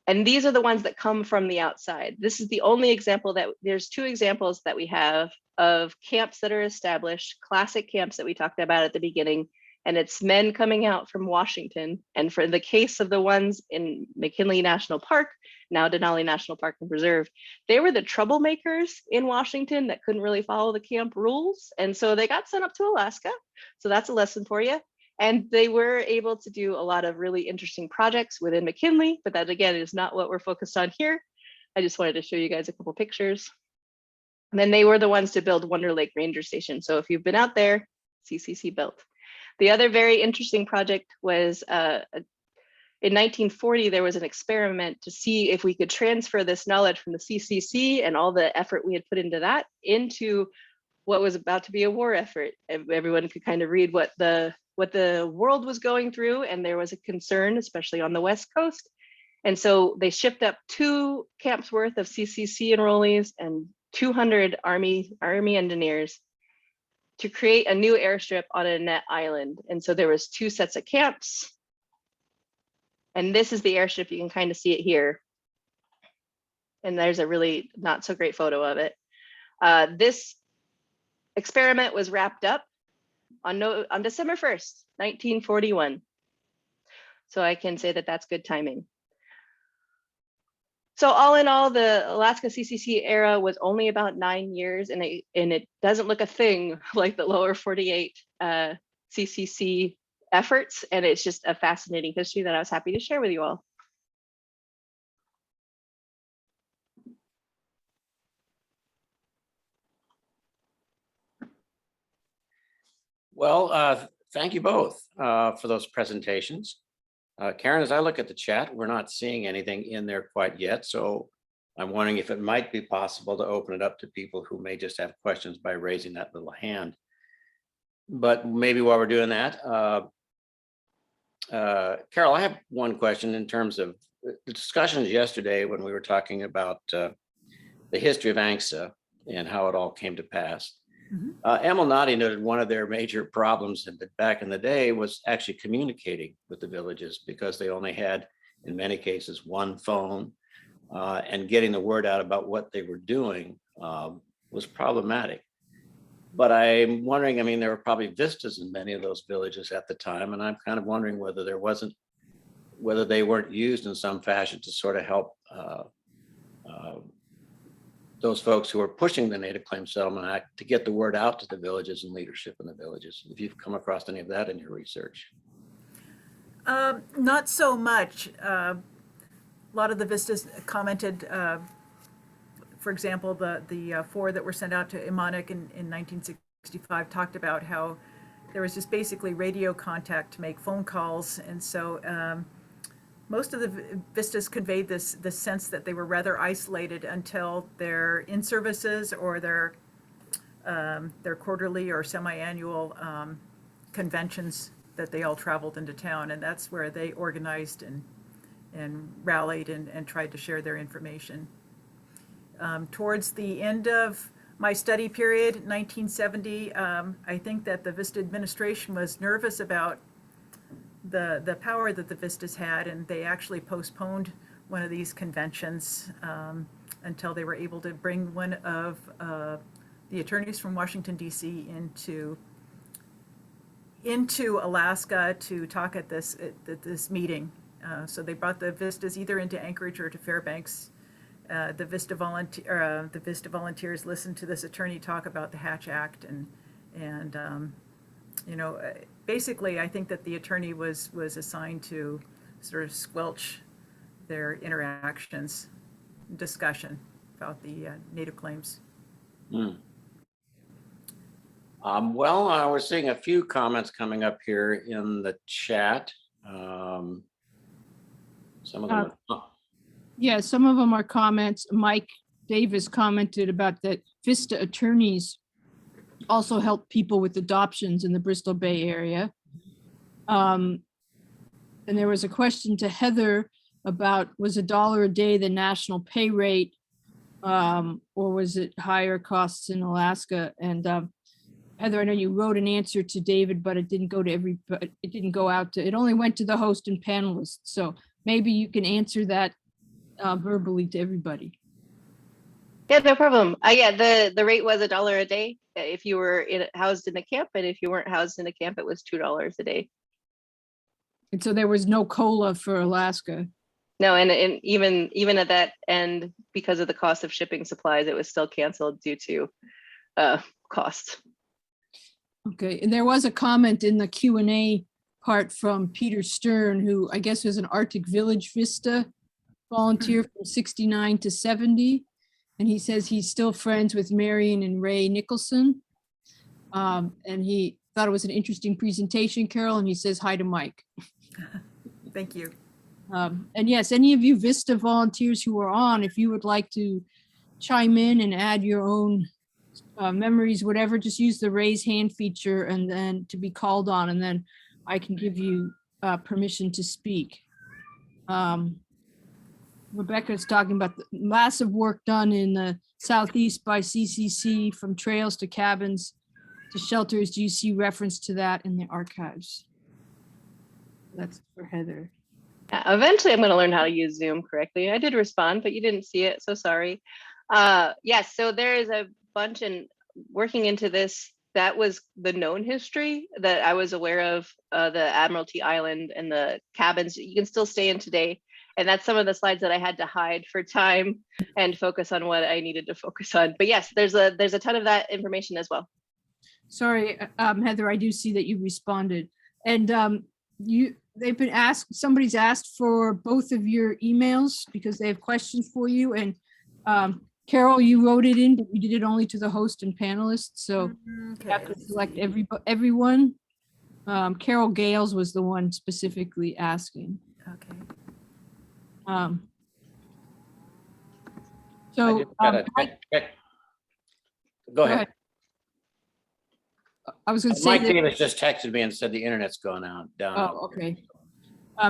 Speaker 3: And these are the ones that come from the outside. This is the only example that there's two examples that we have of camps that are established, classic camps that we talked about at the beginning, and it's men coming out from Washington. And for the case of the ones in McKinley National Park, now Denali National Park and Preserve, they were the troublemakers in Washington that couldn't really follow the camp rules. And so they got sent up to Alaska. So that's a lesson for you. And they were able to do a lot of really interesting projects within McKinley, but that again is not what we're focused on here. I just wanted to show you guys a couple pictures. And then they were the ones to build Wonder Lake Ranger Station. So if you've been out there, CCC built. The other very interesting project was in 1940, there was an experiment to see if we could transfer this knowledge from the CCC and all the effort we had put into that into what was about to be a war effort. Everyone could kind of read what the world was going through, and there was a concern, especially on the West Coast. And so they shipped up 2 camps worth of CCC enrollees and 200 Army engineers to create a new airstrip on Annette Island. And so there was 2 sets of camps. And this is the airstrip. You can kind of see it here. And there's a really not so great photo of it. This experiment was wrapped up on December 1st, 1941. So I can say that that's good timing. So all in all, the Alaska CCC era was only about 9 years, and it doesn't look a thing like the lower 48 CCC efforts, and it's just a fascinating history that I was happy to share with you all.
Speaker 1: Well, thank you both for those presentations. Karen, as I look at the chat, we're not seeing anything in there quite yet. So I'm wondering if it might be possible to open it up to people who may just have questions by raising that little hand. But maybe while we're doing that, Carol, I have one question in terms of the discussions yesterday when we were talking about the history of ANCSA and how it all came to pass. Emil Nadi noted one of their major problems back in the day was actually communicating with the villages because they only had, in many cases, one phone, and getting the word out about what they were doing was problematic. But I'm wondering, I mean, there were probably VISTAs in many of those villages at the time, and I'm kind of wondering whether they weren't used in some fashion to sort of help those folks who are pushing the Native Claims Settlement Act to get the word out to the villages and leadership in the villages. If you've come across any of that in your research.
Speaker 2: Not so much. A lot of the vistas commented, for example, the four that were sent out to Imanik in 1965 talked about how there was just basically radio contact to make phone calls. And so most of the vistas conveyed this sense that they were rather isolated until their in-services or their quarterly or semi-annual conventions that they all traveled into town. And that's where they organized and rallied and tried to share their information. Towards the end of my study period, 1970, I think that the VISTA administration was nervous about the power that the VISTAs had, and they actually postponed one of these conventions until they were able to bring one of the attorneys from Washington, D.C. into Alaska to talk at this meeting. So they brought the VISTAs either into Anchorage or to Fairbanks. The VISTA volunteers listened to this attorney talk about the Hatch Act, and basically, I think that the attorney was assigned to sort of squelch their interactions, discussion about the native claims.
Speaker 1: Well, we're seeing a few comments coming up here in the chat. Some of them.
Speaker 4: Yeah, some of them are comments. Mike Davis commented about that VISTA attorneys also help people with adoptions in the Bristol Bay area. And there was a question to Heather about, was $1 a day the national pay rate, or was it higher costs in Alaska? And Heather, I know you wrote an answer to David, but it didn't go to it didn't go out to, it only went to the host and panelists. So maybe you can answer that verbally to everybody.
Speaker 3: Yeah, no problem. Yeah, the rate was $1 a day if you were housed in a camp, and if you weren't housed in a camp, it was $2 a day.
Speaker 4: And so there was no COLA for Alaska.
Speaker 3: No, and even at that end, because of the cost of shipping supplies, it was still canceled due to costs.
Speaker 4: Okay, and there was a comment in the Q&A part from Peter Stern, who I guess was an Arctic Village VISTA volunteer from 69 to 70. And he says he's still friends with Marion and Ray Nicholson. And he thought it was an interesting presentation, Carol, and he says hi to Mike.
Speaker 2: Thank you.
Speaker 4: And yes, any of you VISTA volunteers who are on, if you would like to chime in and add your own memories, whatever, just use the raise hand feature and then to be called on, and then I can give you permission to speak. Rebecca's talking about the massive work done in the Southeast by CCC, from trails to cabins to shelters. Do you see reference to that in the archives? That's for Heather.
Speaker 3: Eventually, I'm going to learn how to use Zoom correctly. I did respond, but you didn't see it, so sorry. Yes, so there is a bunch, and working into this, that was the known history that I was aware of, the Admiralty Island and the cabins you can still stay in today. And that's some of the slides that I had to hide for time and focus on what I needed to focus on. But yes, there's a ton of that information as well.
Speaker 4: Sorry, Heather, I do see that you responded. And they've been asked, somebody's asked for both of your emails because they have questions for you. And Carol, you wrote it in, but you did it only to the host and panelists. So
Speaker 2: Okay.
Speaker 4: you have to select everyone. Carol Gales was the one specifically asking.
Speaker 2: Okay.
Speaker 4: So
Speaker 1: Go ahead.
Speaker 4: I was going to say
Speaker 1: Mike
Speaker 4: that,
Speaker 1: Davis just texted me and said the internet's gone down.
Speaker 4: oh, okay.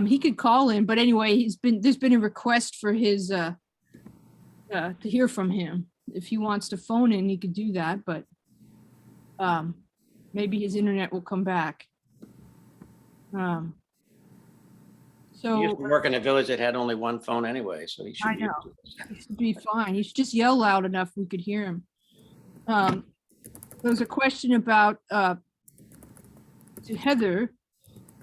Speaker 4: He could call in, but anyway, there's been a request for his to hear from him. If he wants to phone in, he could do that, but maybe his internet will come back.
Speaker 1: He used to work in a village that had only one phone anyway, so he should
Speaker 4: I
Speaker 1: be.
Speaker 4: know. He should be fine. He should just yell loud enough we could hear him. There's a question about to Heather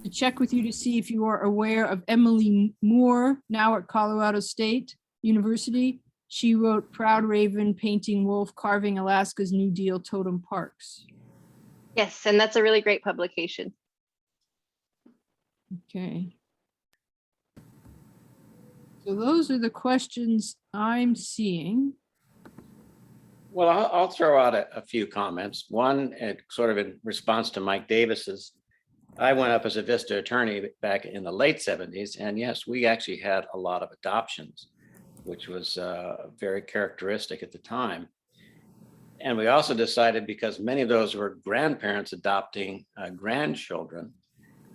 Speaker 4: to check with you to see if you are aware of Emily Moore, now at Colorado State University. She wrote Proud Raven, Painting Wolf, Carving Alaska's New Deal Totem Parks.
Speaker 3: Yes, and that's a really great publication.
Speaker 4: Okay. So those are the questions I'm seeing.
Speaker 1: Well, I'll throw out a few comments. One, sort of in response to Mike Davis's. I went up as a VISTA attorney back in the late 70s, and yes, we actually had a lot of adoptions, which was very characteristic at the time. And we also decided, because many of those were grandparents adopting grandchildren,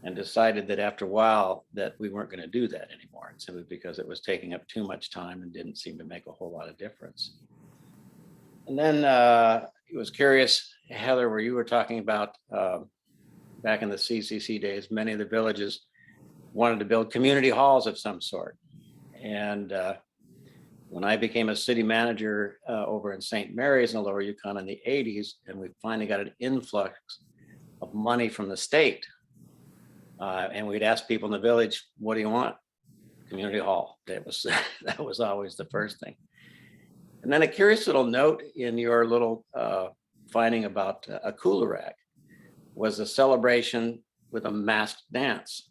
Speaker 1: and decided that after a while that we weren't going to do that anymore, simply because it was taking up too much time and didn't seem to make a whole lot of difference. And then it was curious, Heather, where you were talking about back in the CCC days, many of the villages wanted to build community halls of some sort. And when I became a city manager over in St. Mary's in the Lower Yukon in the 80s, and we finally got an influx of money from the state, and we'd ask people in the village, what do you want? Community hall. That was always the first thing. And then a curious little note in your little finding about a Coolerac was a celebration with a masked dance.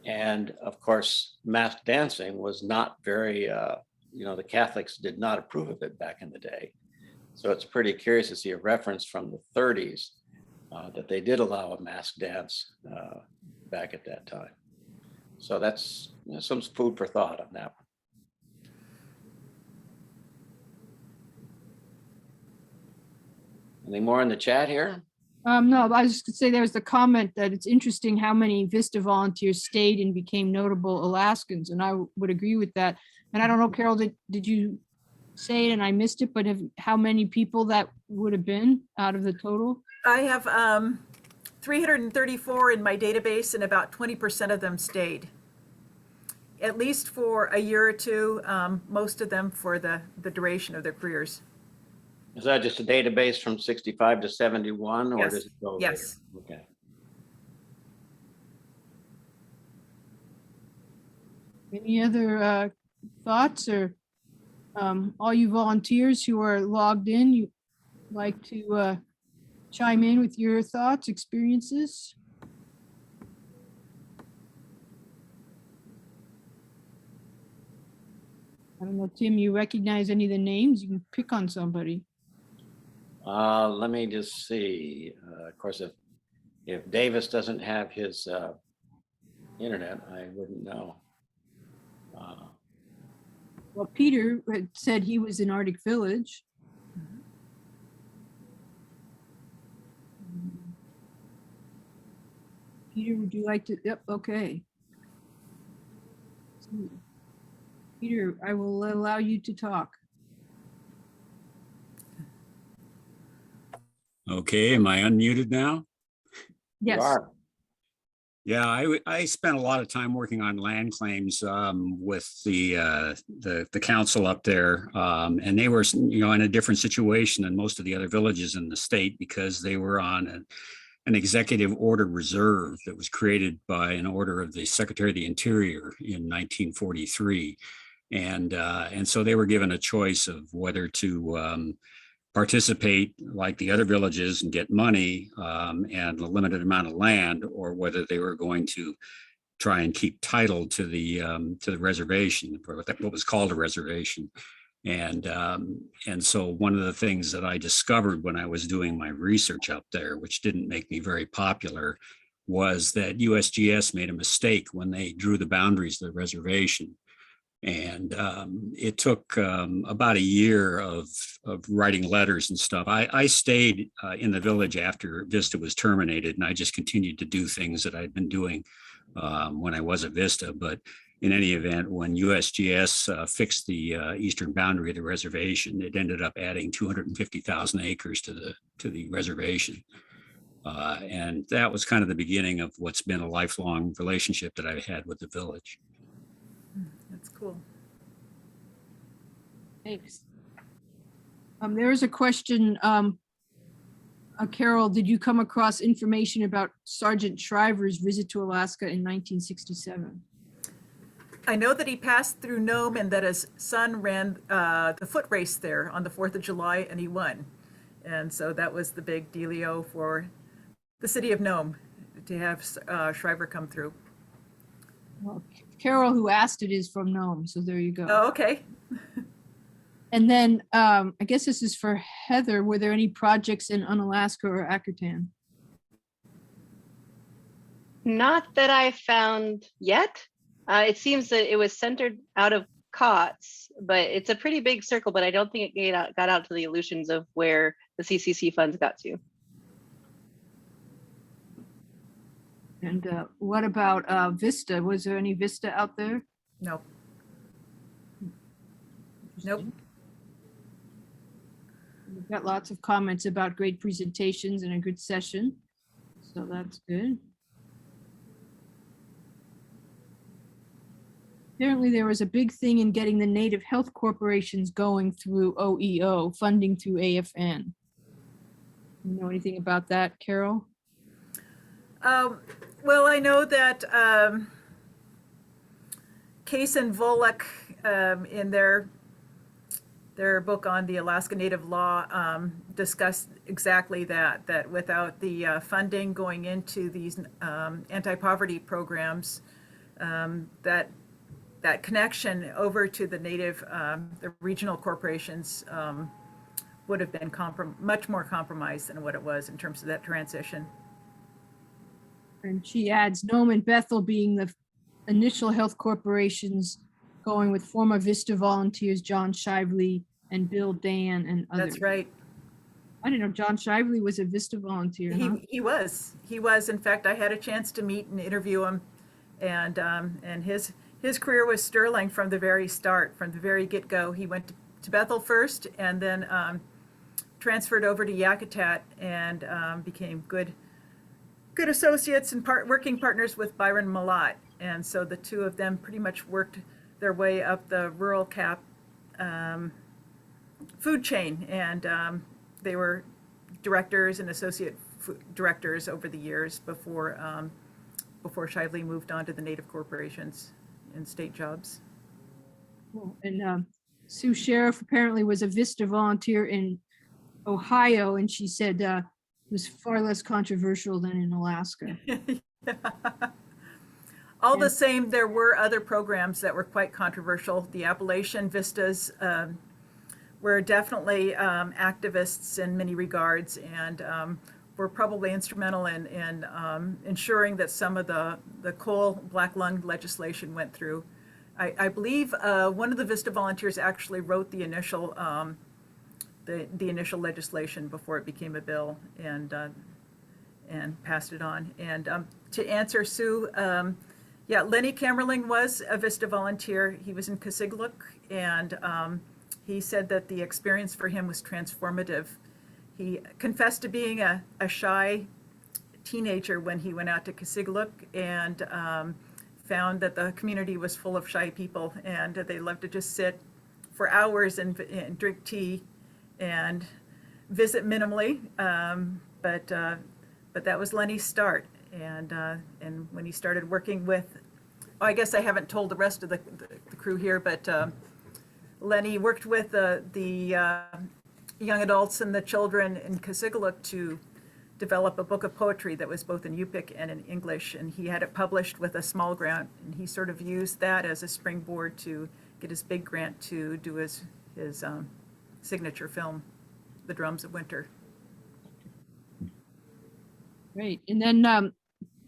Speaker 1: And of course, masked dancing was not very, the Catholics did not approve of it back in the day. So it's pretty curious to see a reference from the 30s that they did allow a masked dance back at that time. So that's some food for thought on that one. Any more in the chat here?
Speaker 4: No, I was just gonna say there was the comment that it's interesting how many VISTA volunteers stayed and became notable Alaskans, and I would agree with that. And I don't know, Carol, did you say it and I missed it, but how many people that would have been out of the total?
Speaker 2: I have 334 in my database, and about 20% of them stayed, at least for a year or two, most of them for the duration of their careers.
Speaker 1: Is that just a database from 65 to 71, or
Speaker 2: Yes.
Speaker 1: does it go
Speaker 2: Yes.
Speaker 1: later? Okay.
Speaker 4: Any other thoughts, or all you volunteers who are logged in, you like to chime in with your thoughts, experiences? I don't know, Tim, you recognize any of the names? You can pick on somebody.
Speaker 1: Let me just see. Of course, if Davis doesn't have his internet, I wouldn't know.
Speaker 4: Well, Peter had said he was in Arctic Village. Peter, would you like to? Yep, okay. Peter, I will allow you to talk.
Speaker 5: Okay, am I unmuted now?
Speaker 1: You
Speaker 4: Yes.
Speaker 1: are.
Speaker 5: Yeah, I spent a lot of time working on land claims with the council up there, and they were, in a different situation than most of the other villages in the state, because they were on an executive order reserve that was created by an order of the Secretary of the Interior in 1943, and so they were given a choice of whether to participate like the other villages and get money and a limited amount of land, or whether they were going to try and keep title to the reservation, or what was called a reservation. And so one of the things that I discovered when I was doing my research up there, which didn't make me very popular, was that USGS made a mistake when they drew the boundaries of the reservation. And it took about a year of writing letters and stuff. I stayed in the village after VISTA was terminated, and I just continued to do things that I'd been doing when I was at VISTA. But in any event, when USGS fixed the eastern boundary of the reservation, it ended up adding 250,000 acres to the reservation. And that was kind of the beginning of what's been a lifelong relationship that I've had with the village.
Speaker 2: That's cool.
Speaker 4: Thanks. There is a question, Carol, did you come across information about Sergeant Shriver's visit to Alaska in 1967?
Speaker 2: I know that he passed through Nome and that his son ran the foot race there on the 4th of July, and he won. And so that was the big dealio for the city of Nome to have Shriver come through.
Speaker 4: Well, Carol, who asked it, is from Nome, so there you go.
Speaker 2: Oh, okay.
Speaker 4: And then I guess this is for Heather. Were there any projects in Unalaska or Ackertan?
Speaker 3: Not that I found yet. It seems that it was centered out of COTS, but it's a pretty big circle, but I don't think it got out to the Aleutians of where the CCC funds got to.
Speaker 4: And what about Vista? Was there any Vista out there?
Speaker 2: Nope. Nope.
Speaker 4: We've got lots of comments about great presentations and a good session. So that's good. Apparently there was a big thing in getting the native health corporations going through OEO, funding through AFN. You know anything about that, Carol?
Speaker 2: Well, I know that Case and Volek in their book on the Alaska Native Law discussed exactly that without the funding going into these anti-poverty programs, that connection over to the native, the regional corporations would have been much more compromised than what it was in terms of that transition.
Speaker 4: And she adds Nome and Bethel being the initial health corporations, going with former Vista volunteers, John Shively and Bill Dan and others.
Speaker 2: That's right.
Speaker 4: I didn't know John Shively was a Vista volunteer. Huh?
Speaker 2: He was. In fact, I had a chance to meet and interview him, and his career was sterling from the very start, from the very get-go. He went to Bethel first, and then transferred over to Yakutat and became good associates and working partners with Byron Malott. And so the two of them pretty much worked their way up the rural cap food chain, and they were directors and associate directors over the years before Shively moved on to the native corporations and state jobs.
Speaker 4: Cool. And Sue Sheriff apparently was a Vista volunteer in Ohio, and she said it was far less controversial than in Alaska.
Speaker 2: All the same, there were other programs that were quite controversial. The Appalachian Vistas were definitely activists in many regards, and were probably instrumental in ensuring that some of the coal black lung legislation went through. I believe one of the Vista volunteers actually wrote the initial legislation before it became a bill, and passed it on. And to answer Sue, yeah, Lenny Kamerling was a Vista volunteer. He was in Kasigluk, and he said that the experience for him was transformative. He confessed to being a shy teenager when he went out to Kasigluk, and found that the community was full of shy people, and they loved to just sit for hours and drink tea and visit minimally. But that was Lenny's start. And when he started working with, I guess I haven't told the rest of the crew here, but Lenny worked with the young adults and the children in Kasigluk to develop a book of poetry that was both in Yupik and in English, and he had it published with a small grant, and he sort of used that as a springboard to get his big grant to do his signature film, The Drums of Winter.
Speaker 4: Great. And then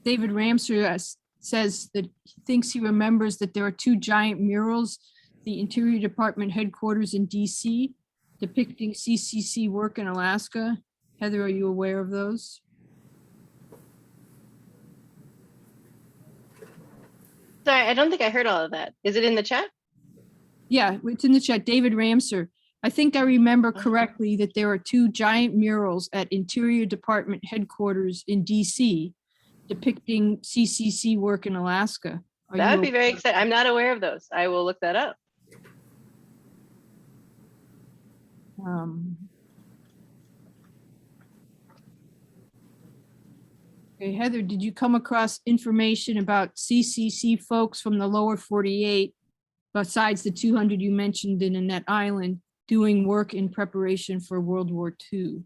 Speaker 4: David Ramser says that he thinks he remembers that there are two giant murals, the Interior Department headquarters in DC, depicting CCC work in Alaska. Heather, are you aware of those?
Speaker 3: Sorry, I don't think I heard all of that. Is it in the chat?
Speaker 4: Yeah, it's in the chat. David Ramser. I think I remember correctly that there are two giant murals at Interior Department headquarters in DC depicting CCC work in Alaska.
Speaker 3: That would be very exciting. I'm not aware of those. I will look that up.
Speaker 4: Okay, Heather, did you come across information about CCC folks from the lower 48, besides the 200 you mentioned in Annette Island, doing work in preparation for World War II?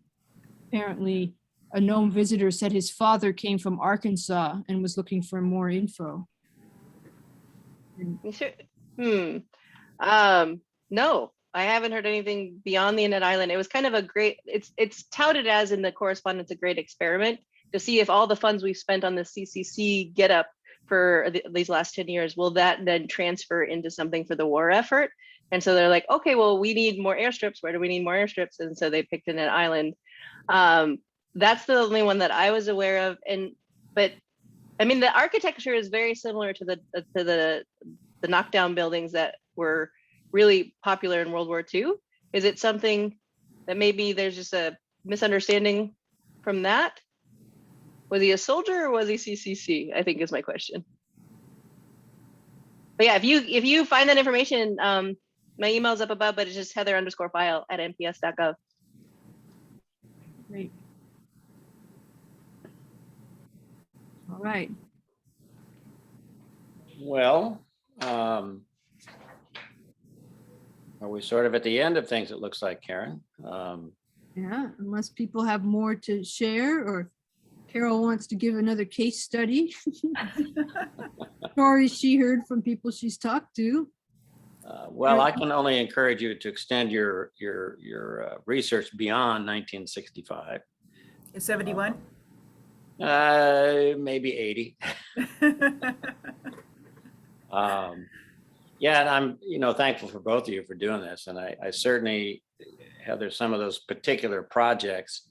Speaker 4: Apparently, a Nome visitor said his father came from Arkansas and was looking for more info.
Speaker 3: You sure? No, I haven't heard anything beyond the Annette Island. It was kind of a great, it's touted as in the correspondence, a great experiment to see if all the funds we've spent on the CCC get up for these last 10 years, will that then transfer into something for the war effort? And so they're like, okay, well, we need more airstrips. Where do we need more airstrips? And so they picked Annette Island. That's the only one that I was aware of. But I mean, the architecture is very similar to the knockdown buildings that were really popular in World War II. Is it something that maybe there's just a misunderstanding from that? Was he a soldier or was he CCC? I think is my question. But yeah, if you find that information, my email's up above, but it's just Heather_Feil@nps.gov.
Speaker 4: Great. All right.
Speaker 1: Well, are we sort of at the end of things, it looks like, Karen?
Speaker 4: Yeah, unless people have more to share, or Carol wants to give another case study. Stories she heard from people she's talked to.
Speaker 1: Well, I can only encourage you to extend your research beyond 1965.
Speaker 2: 71?
Speaker 1: Maybe 80. Yeah, and I'm thankful for both of you for doing this, and I certainly, Heather, some of those particular projects,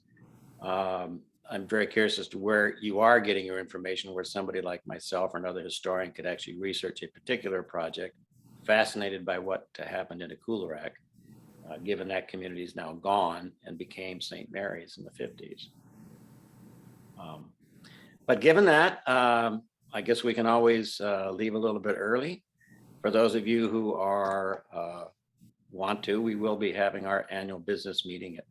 Speaker 1: I'm very curious as to where you are getting your information, where somebody like myself or another historian could actually research a particular project, fascinated by what happened in Coolerack, given that community is now gone and became St. Mary's in the 50s. But given that, I guess we can always leave a little bit early. For those of you who are want to, we will be having our annual business meeting at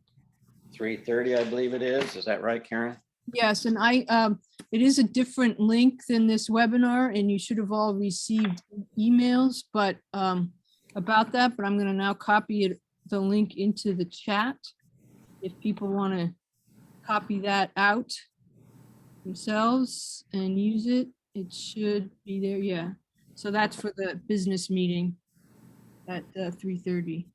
Speaker 1: 3:30, I believe it is. Is that right, Karen?
Speaker 4: Yes, and it is a different link than this webinar, and you should have all received emails, but about that, but I'm going to now copy the link into the chat. If people want to copy that out themselves and use it, it should be there. Yeah. So that's for the business meeting at 3:30.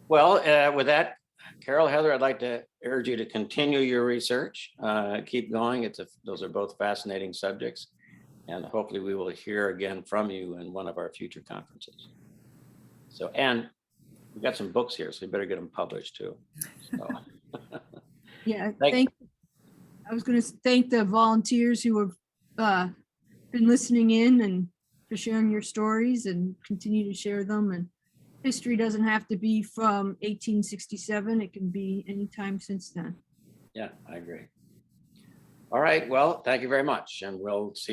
Speaker 1: Well, with that, Carol, Heather, I'd like to urge you to continue your research. Keep going. Those are both fascinating subjects. And hopefully we will hear again from you in one of our future conferences. So, and we've got some books here, so you better get them published too. So.
Speaker 4: Yeah, I was going to thank the volunteers who have been listening in and for sharing your stories, and continue to share them. And history doesn't have to be from 1867. It can be any time since then.
Speaker 1: Yeah, I agree. All right. Well, thank you very much. And we'll see